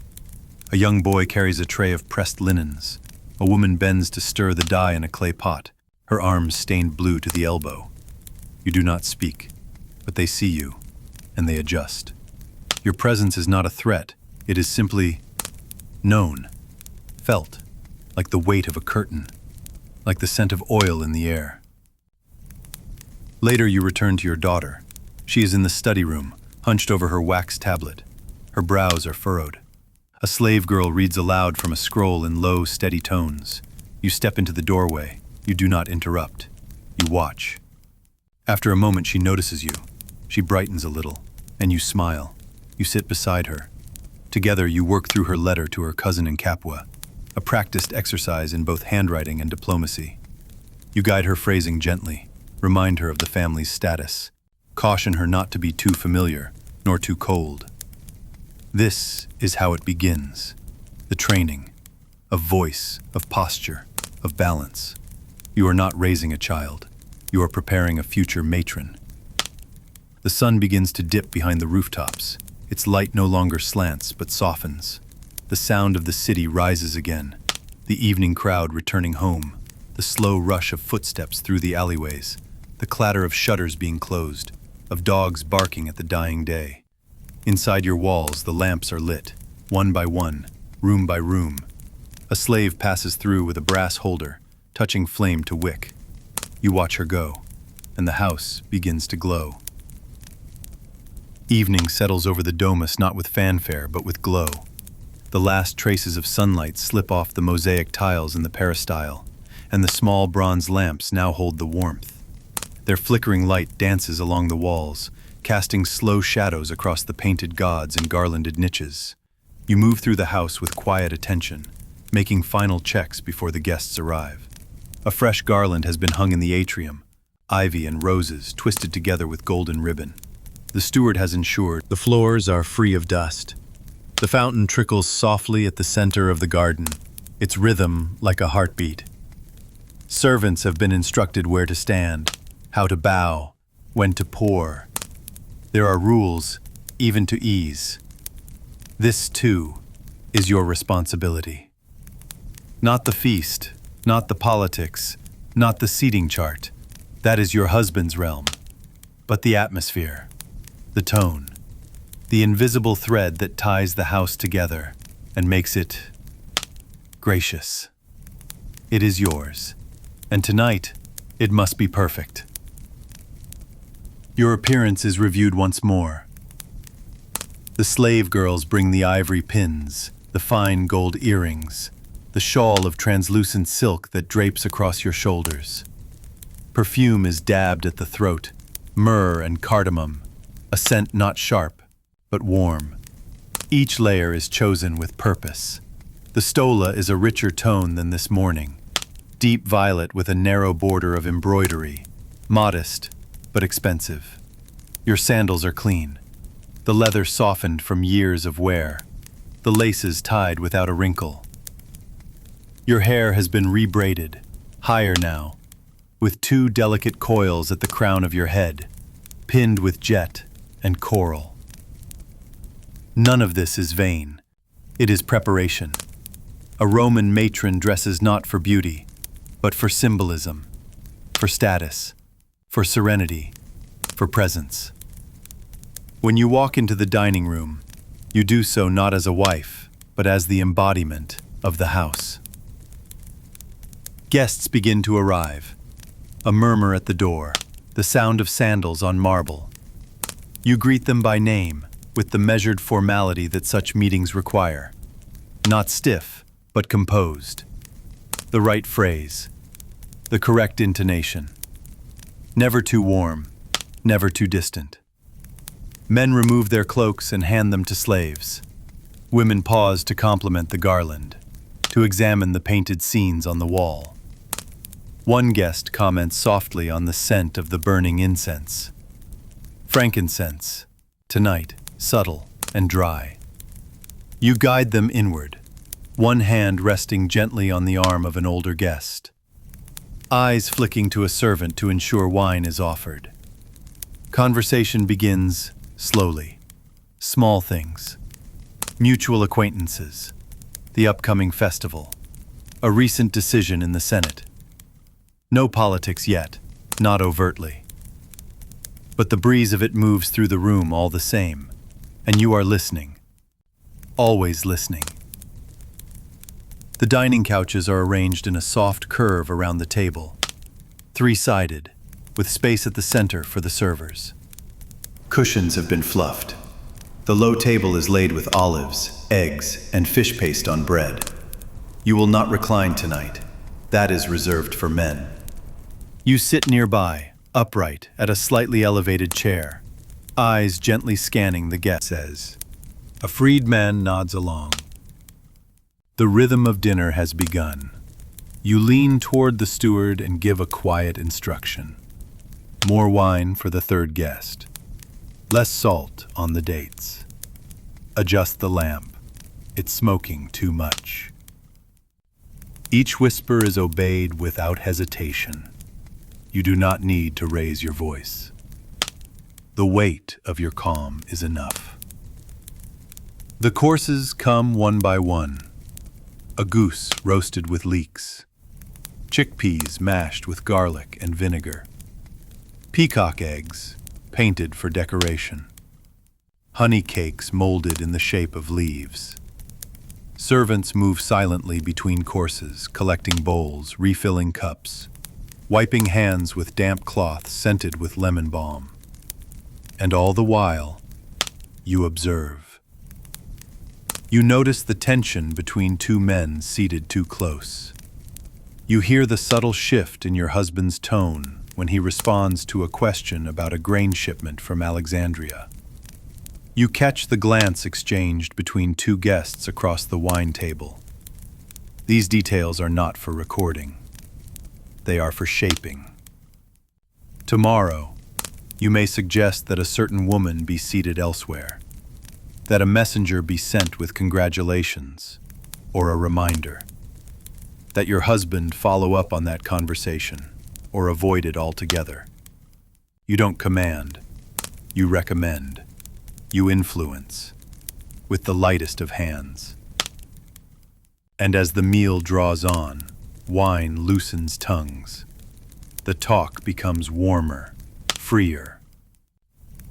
Speaker 1: A young boy carries a tray of pressed linens. A woman bends to stir the dye in a clay pot, her arms stained blue to the elbow. You do not speak, but they see you, and they adjust. Your presence is not a threat, it is simply known, felt, like the weight of a curtain, like the scent of oil in the air. Later you return to your daughter. She is in the study room, hunched over her wax tablet. Her brows are furrowed. A slave girl reads aloud from a scroll in low, steady tones. You step into the doorway. You do not interrupt. You watch. After a moment she notices you. She brightens a little, and you smile. You sit beside her. Together you work through her letter to her cousin in Capua, a practiced exercise in both handwriting and diplomacy. You guide her phrasing gently, remind her of the family's status, caution her not to be too familiar, nor too cold. This is how it begins, the training, of voice, of posture, of balance. You are not raising a child, you are preparing a future matron. The sun begins to dip behind the rooftops. Its light no longer slants, but softens.
Speaker 2: the sound of the city rises again, the evening crowd returning home, the slow rush of footsteps through the alleyways, the clatter of shutters being closed, of dogs barking at the dying day. Inside your walls, the lamps are lit, one by one, room by room. A slave passes through with a brass holder, touching flame to wick. You watch her go, and the house begins to glow. Evening settles over the domus not with fanfare, but with glow. The last traces of sunlight slip off the mosaic tiles in the peristyle, and the small bronze lamps now hold the warmth. Their flickering light dances along the walls, casting slow shadows across the painted gods and garlanded niches. You move through the house with quiet attention, making final checks before the guests arrive. A fresh garland has been hung in the atrium, ivy and roses twisted together with golden ribbon. The steward has ensured the floors are free of dust. The fountain trickles softly at the center of the garden, its rhythm like a heartbeat. Servants have been instructed where to stand, how to bow, when to pour. There are rules, even to ease. This, too, is your responsibility. Not the feast, not the politics, not the seating chart. That is your husband's realm. But the atmosphere, the tone, the invisible thread that ties the house together and makes it gracious. It is yours, and tonight it must be perfect. Your appearance is reviewed once more. The slave girls bring the ivory pins, the fine gold earrings, the shawl of translucent silk that drapes across your shoulders. Perfume is dabbed at the throat, myrrh and cardamom, a scent not sharp, but warm. Each layer is chosen with purpose. The stola is a richer tone than this morning, deep violet with a narrow border of embroidery, modest but expensive. Your sandals are clean, the leather softened from years of wear, the laces tied without a wrinkle. Your hair has been rebraided, higher now, with 2 delicate coils at the crown of your head, pinned with jet and coral. None of this is vain. It is preparation. A Roman matron dresses not for beauty, but for symbolism, for status, for serenity, for presence. When you walk into the dining room, you do so not as a wife, but as the embodiment of the house. Guests begin to arrive. A murmur at the door, the sound of sandals on marble. You greet them by name, with the measured formality that such meetings require. Not stiff, but composed. The right phrase, the correct intonation. Never too warm, never too distant. Men remove their cloaks and hand them to slaves. Women pause to compliment the garland, to examine the painted scenes on the wall. One guest comments softly on the scent of the burning incense. Frankincense, tonight, subtle and dry. You guide them inward, one hand resting gently on the arm of an older guest. Eyes flicking to a servant to ensure wine is offered. Conversation begins slowly. Small things. Mutual acquaintances. The upcoming festival. A recent decision in the Senate. No politics yet, not overtly. But the breeze of it moves through the room all the same, and you are listening. Always listening. The dining couches are arranged in a soft curve around the table, 3-sided, with space at the center for the servers. Cushions have been fluffed. The low table is laid with olives, eggs, and fish paste on bread. You will not recline tonight. That is reserved for men. You sit nearby, upright, at a slightly elevated chair, eyes gently scanning the guest. Says. A freedman nods along. The rhythm of dinner has begun. You lean toward the steward and give a quiet instruction. More wine for the third guest. Less salt on the dates. Adjust the lamp. It's smoking too much. Each whisper is obeyed without hesitation. You do not need to raise your voice. The weight of your calm is enough. The courses come one by one. A goose roasted with leeks, chickpeas mashed with garlic and vinegar, peacock eggs painted for decoration, honey cakes molded in the shape of leaves. Servants move silently between courses, collecting bowls, refilling cups, wiping hands with damp cloths scented with lemon balm. And all the while, you observe. You notice the tension between two men seated too close. You hear the subtle shift in your husband's tone when he responds to a question about a grain shipment from Alexandria. You catch the glance exchanged between two guests across the wine table. These details are not for recording. They are for shaping. Tomorrow, you may suggest that a certain woman be seated elsewhere, that a messenger be sent with congratulations or a reminder, that your husband follow up on that conversation or avoid it altogether. You don't command, you recommend, you influence, with the lightest of hands. And as the meal draws on, wine loosens tongues. The talk becomes warmer, freer.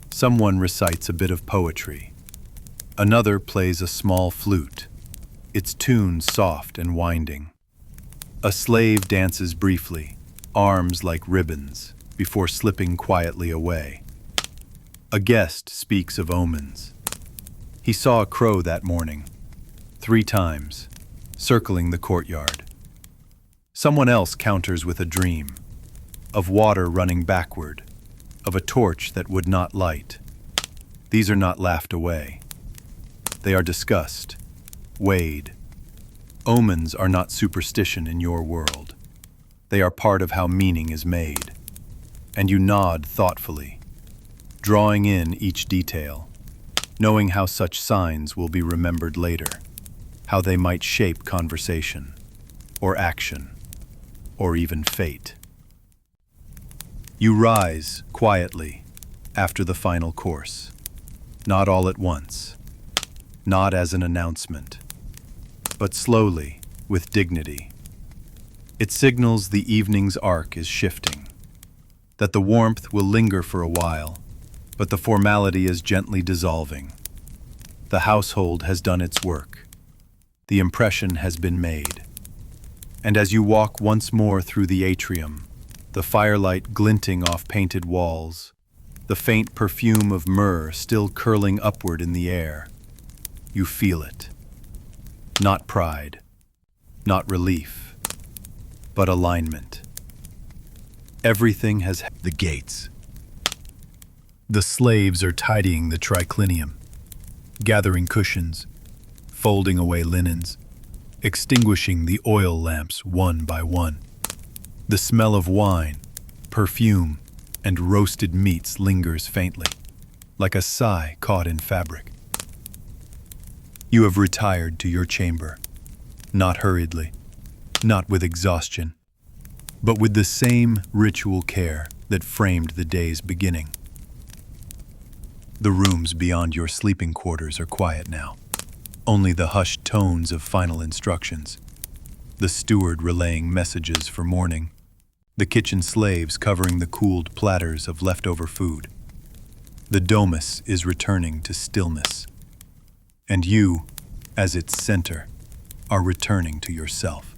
Speaker 2: Someone recites a bit of poetry. Another plays a small flute, its tune soft and winding. A slave dances briefly, arms like ribbons, before slipping quietly away. A guest speaks of omens. He saw a crow that morning, 3 times, circling the courtyard. Someone else counters with a dream, of water running backward, of a torch that would not light. These are not laughed away. They are discussed, weighed. Omens are not superstition in your world. They are part of how meaning is made. And you nod thoughtfully, drawing in each detail, knowing how such signs will be remembered later, how they might shape conversation, or action, or even fate. You rise quietly after the final course, not all at once, not as an announcement, but slowly, with dignity. It signals the evening's arc is shifting, that the warmth will linger for a while, but the formality is gently dissolving. The household has done its work. The impression has been made. And as you walk once more through the atrium, the firelight glinting off painted walls, the faint perfume of myrrh still curling upward in the air, you feel it. Not pride, not relief, but alignment. Everything has the gates. The slaves are tidying the triclinium, gathering cushions, folding away linens, extinguishing the oil lamps one by one. The smell of wine, perfume, and roasted meats lingers faintly, like a sigh caught in fabric. You have retired to your chamber, not hurriedly, not with exhaustion, but with the same ritual care that framed the day's beginning. The rooms beyond your sleeping quarters are quiet now, only the hushed tones of final instructions, the steward relaying messages for morning, the kitchen slaves covering the cooled platters of leftover food. The domus is returning to stillness, and you, as its center, are returning to yourself.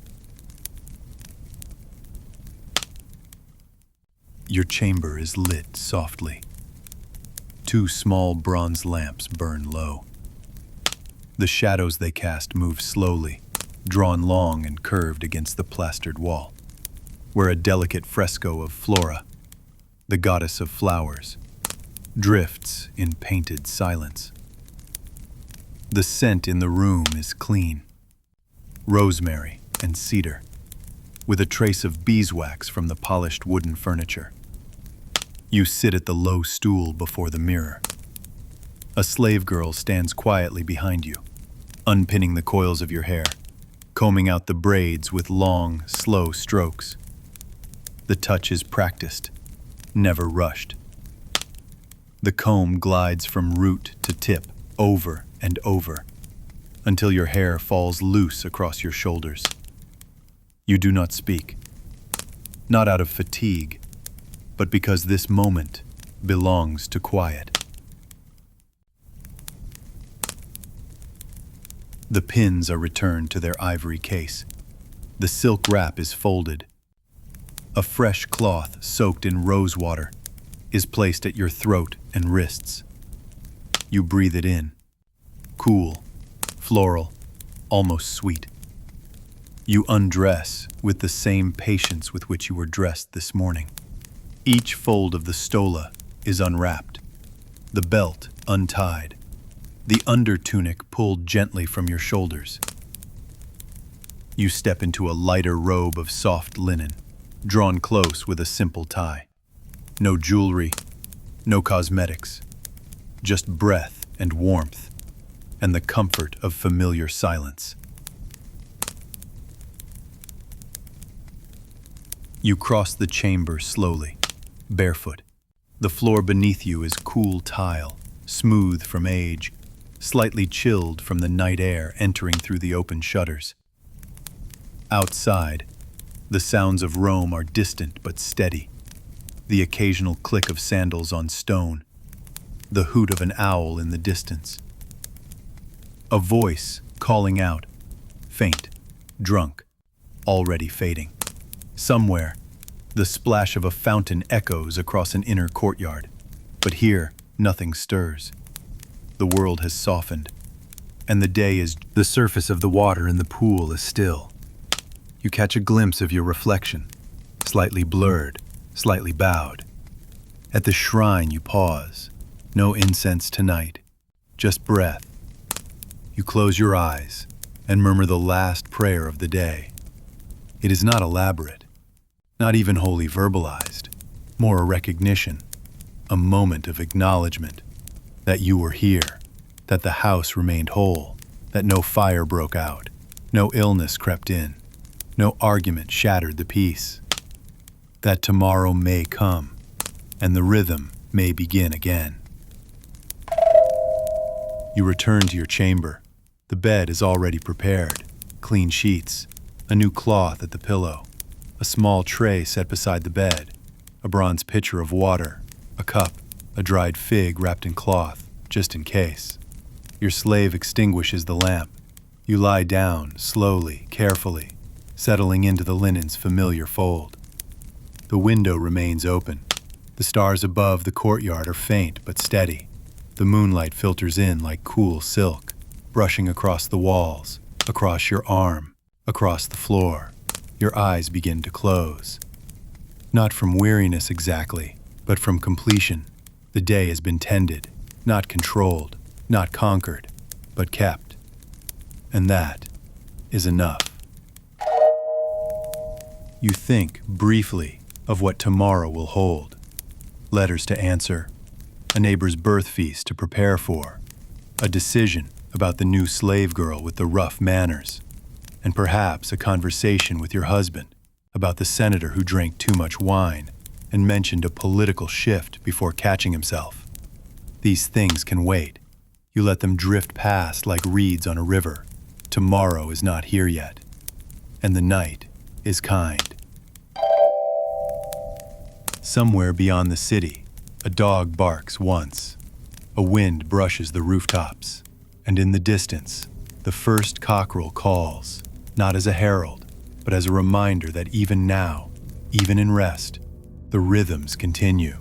Speaker 2: Your chamber is lit softly. 2 small bronze lamps burn low. The shadows they cast move slowly, drawn long and curved against the plastered wall, where a delicate fresco of Flora, the goddess of flowers, drifts in painted silence. The scent in the room is clean, rosemary and cedar, with a trace of beeswax from the polished wooden furniture. You sit at the low stool before the mirror. A slave girl stands quietly behind you, unpinning the coils of your hair, combing out the braids with long, slow strokes. The touch is practiced, never rushed. The comb glides from root to tip, over and over, until your hair falls loose across your shoulders. You do not speak, not out of fatigue, but because this moment belongs to quiet. The pins are returned to their ivory case. The silk wrap is folded. A fresh cloth soaked in rose water is placed at your throat and wrists. You breathe it in. Cool, floral, almost sweet. You undress with the same patience with which you were dressed this morning. Each fold of the stola is unwrapped, the belt untied, the undertunic pulled gently from your shoulders. You step into a lighter robe of soft linen, drawn close with a simple tie. No jewelry, no cosmetics, just breath and warmth, and the comfort of familiar silence. You cross the chamber slowly, barefoot. The floor beneath you is cool tile, smooth from age, slightly chilled from the night air entering through the open shutters. Outside, the sounds of Rome are distant but steady. The occasional click of sandals on stone, the hoot of an owl in the distance. A voice calling out, faint, drunk, already fading. Somewhere, the splash of a fountain echoes across an inner courtyard, but here nothing stirs. The world has softened, and the surface of the water in the pool is still. You catch a glimpse of your reflection, slightly blurred, slightly bowed. At the shrine you pause. No incense tonight, just breath. You close your eyes and murmur the last prayer of the day. It is not elaborate, not even wholly verbalized, more a recognition, a moment of acknowledgement that you were here, that the house remained whole, that no fire broke out, no illness crept in, no argument shattered the peace, that tomorrow may come, and the rhythm may begin again. You return to your chamber. The bed is already prepared. Clean sheets, a new cloth at the pillow, a small tray set beside the bed, a bronze pitcher of water, a cup, a dried fig wrapped in cloth, just in case. Your slave extinguishes the lamp. You lie down, slowly, carefully, settling into the linen's familiar fold. The window remains open. The stars above the courtyard are faint but steady. The moonlight filters in like cool silk, brushing across the walls, across your arm, across the floor. Your eyes begin to close. Not from weariness exactly, but from completion. The day has been tended, not controlled, not conquered, but kept. And that is enough. You think briefly of what tomorrow will hold. Letters to answer, a neighbor's birth feast to prepare for, a decision about the new slave girl with the rough manners, and perhaps a conversation with your husband about the senator who drank too much wine and mentioned a political shift before catching himself. These things can wait. You let them drift past like reeds on a river. Tomorrow is not here yet, and the night is kind. Somewhere beyond the city, a dog barks once. A wind brushes the rooftops, and in the distance, the first cockerel calls, not as a herald, but as a reminder that even now, even in rest, the rhythms continue.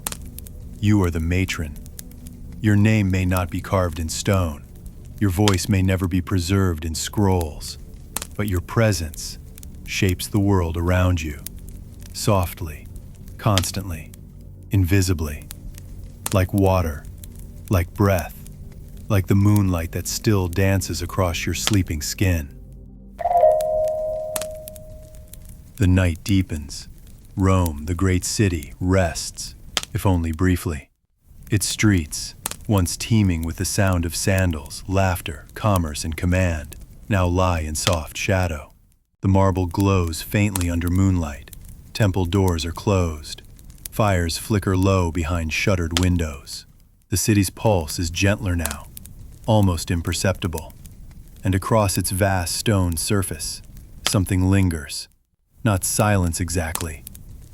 Speaker 2: You are the matron. Your name may not be carved in stone. Your voice may never be preserved in scrolls, but your presence shapes the world around you, softly, constantly, invisibly, like water, like breath, like the moonlight that still dances across your sleeping skin. The night deepens. Rome, the great city, rests, if only briefly. Its streets, once teeming with the sound of sandals, laughter, commerce, and command, now lie in soft shadow. The marble glows faintly under moonlight. Temple doors are closed. Fires flicker low behind shuttered windows. The city's pulse is gentler now, almost imperceptible. and across its vast stone surface, something lingers. Not silence exactly,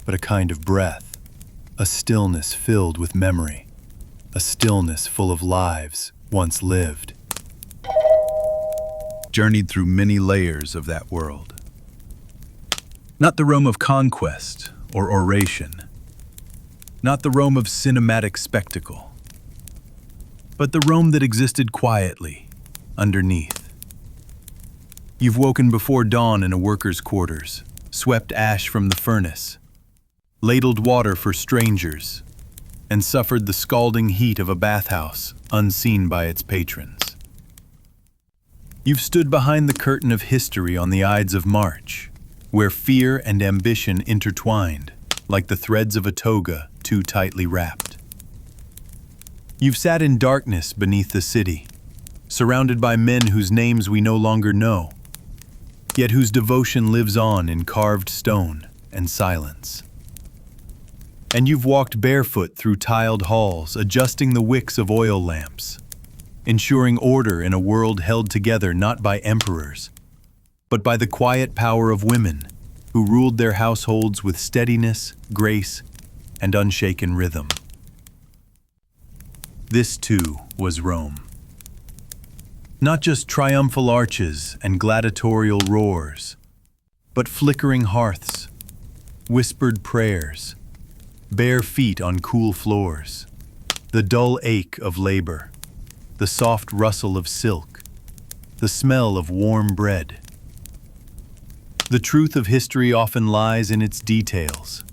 Speaker 2: but a kind of breath, a stillness filled with memory, a stillness full of lives once lived.
Speaker 1: Journeyed through many layers of that world. Not the Rome of conquest or oration, not the Rome of cinematic spectacle, but the Rome that existed quietly, underneath. You've woken before dawn in a worker's quarters, swept ash from the furnace, ladled water for strangers, and suffered the scalding heat of a bathhouse unseen by its patrons. You've stood behind the curtain of history on the Ides of March, where fear and ambition intertwined, like the threads of a toga too tightly wrapped. You've sat in darkness beneath the city, surrounded by men whose names we no longer know, yet whose devotion lives on in carved stone and silence. And you've walked barefoot through tiled halls, adjusting the wicks of oil lamps, ensuring order in a world held together not by emperors, but by the quiet power of women who ruled their households with steadiness, grace, and unshaken rhythm. This too was Rome. Not just triumphal arches and gladiatorial roars, but flickering hearths, whispered prayers, bare feet on cool floors, the dull ache of labor, the soft rustle of silk, the smell of warm bread. The truth of history often lies in its details,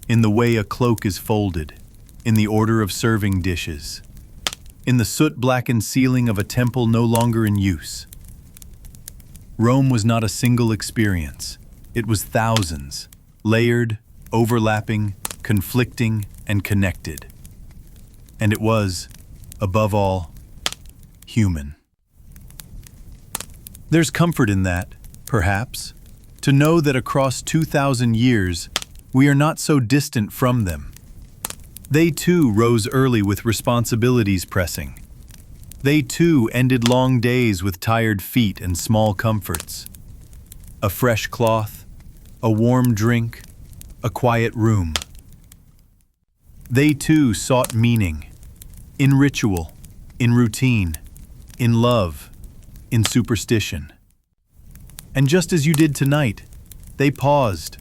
Speaker 1: in the way a cloak is folded, in the order of serving dishes, in the soot-blackened ceiling of a temple no longer in use. Rome was not a single experience. It was thousands, layered, overlapping, conflicting, and connected. And it was, above all, human. There's comfort in that, perhaps, to know that across 2,000 years, we are not so distant from them. They too rose early with responsibilities pressing. They too ended long days with tired feet and small comforts. A fresh cloth, a warm drink, a quiet room. They too sought meaning, in ritual, in routine, in love, in superstition. And just as you did tonight, they paused,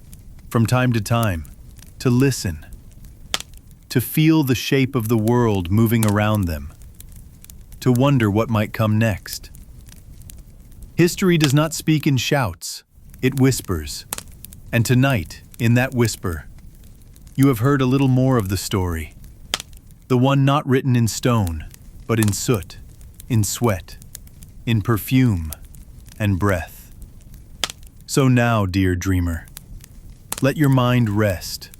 Speaker 1: from time to time, to listen, to feel the shape of the world moving around them, to wonder what might come next. History does not speak in shouts, it whispers. And tonight, in that whisper, you have heard a little more of the story, the one not written in stone, but in soot, in sweat, in perfume, and breath. So now, dear dreamer, let your mind rest.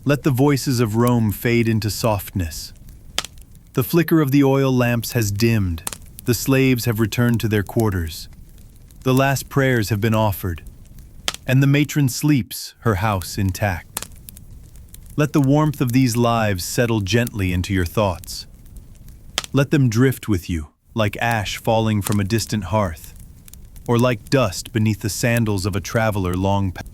Speaker 1: Let the voices of Rome fade into softness. The flicker of the oil lamps has dimmed. The slaves have returned to their quarters. The last prayers have been offered, and the matron sleeps, her house intact. Let the warmth of these lives settle gently into your thoughts. Let them drift with you, like ash falling from a distant hearth, or like dust beneath the sandals of a traveler long past.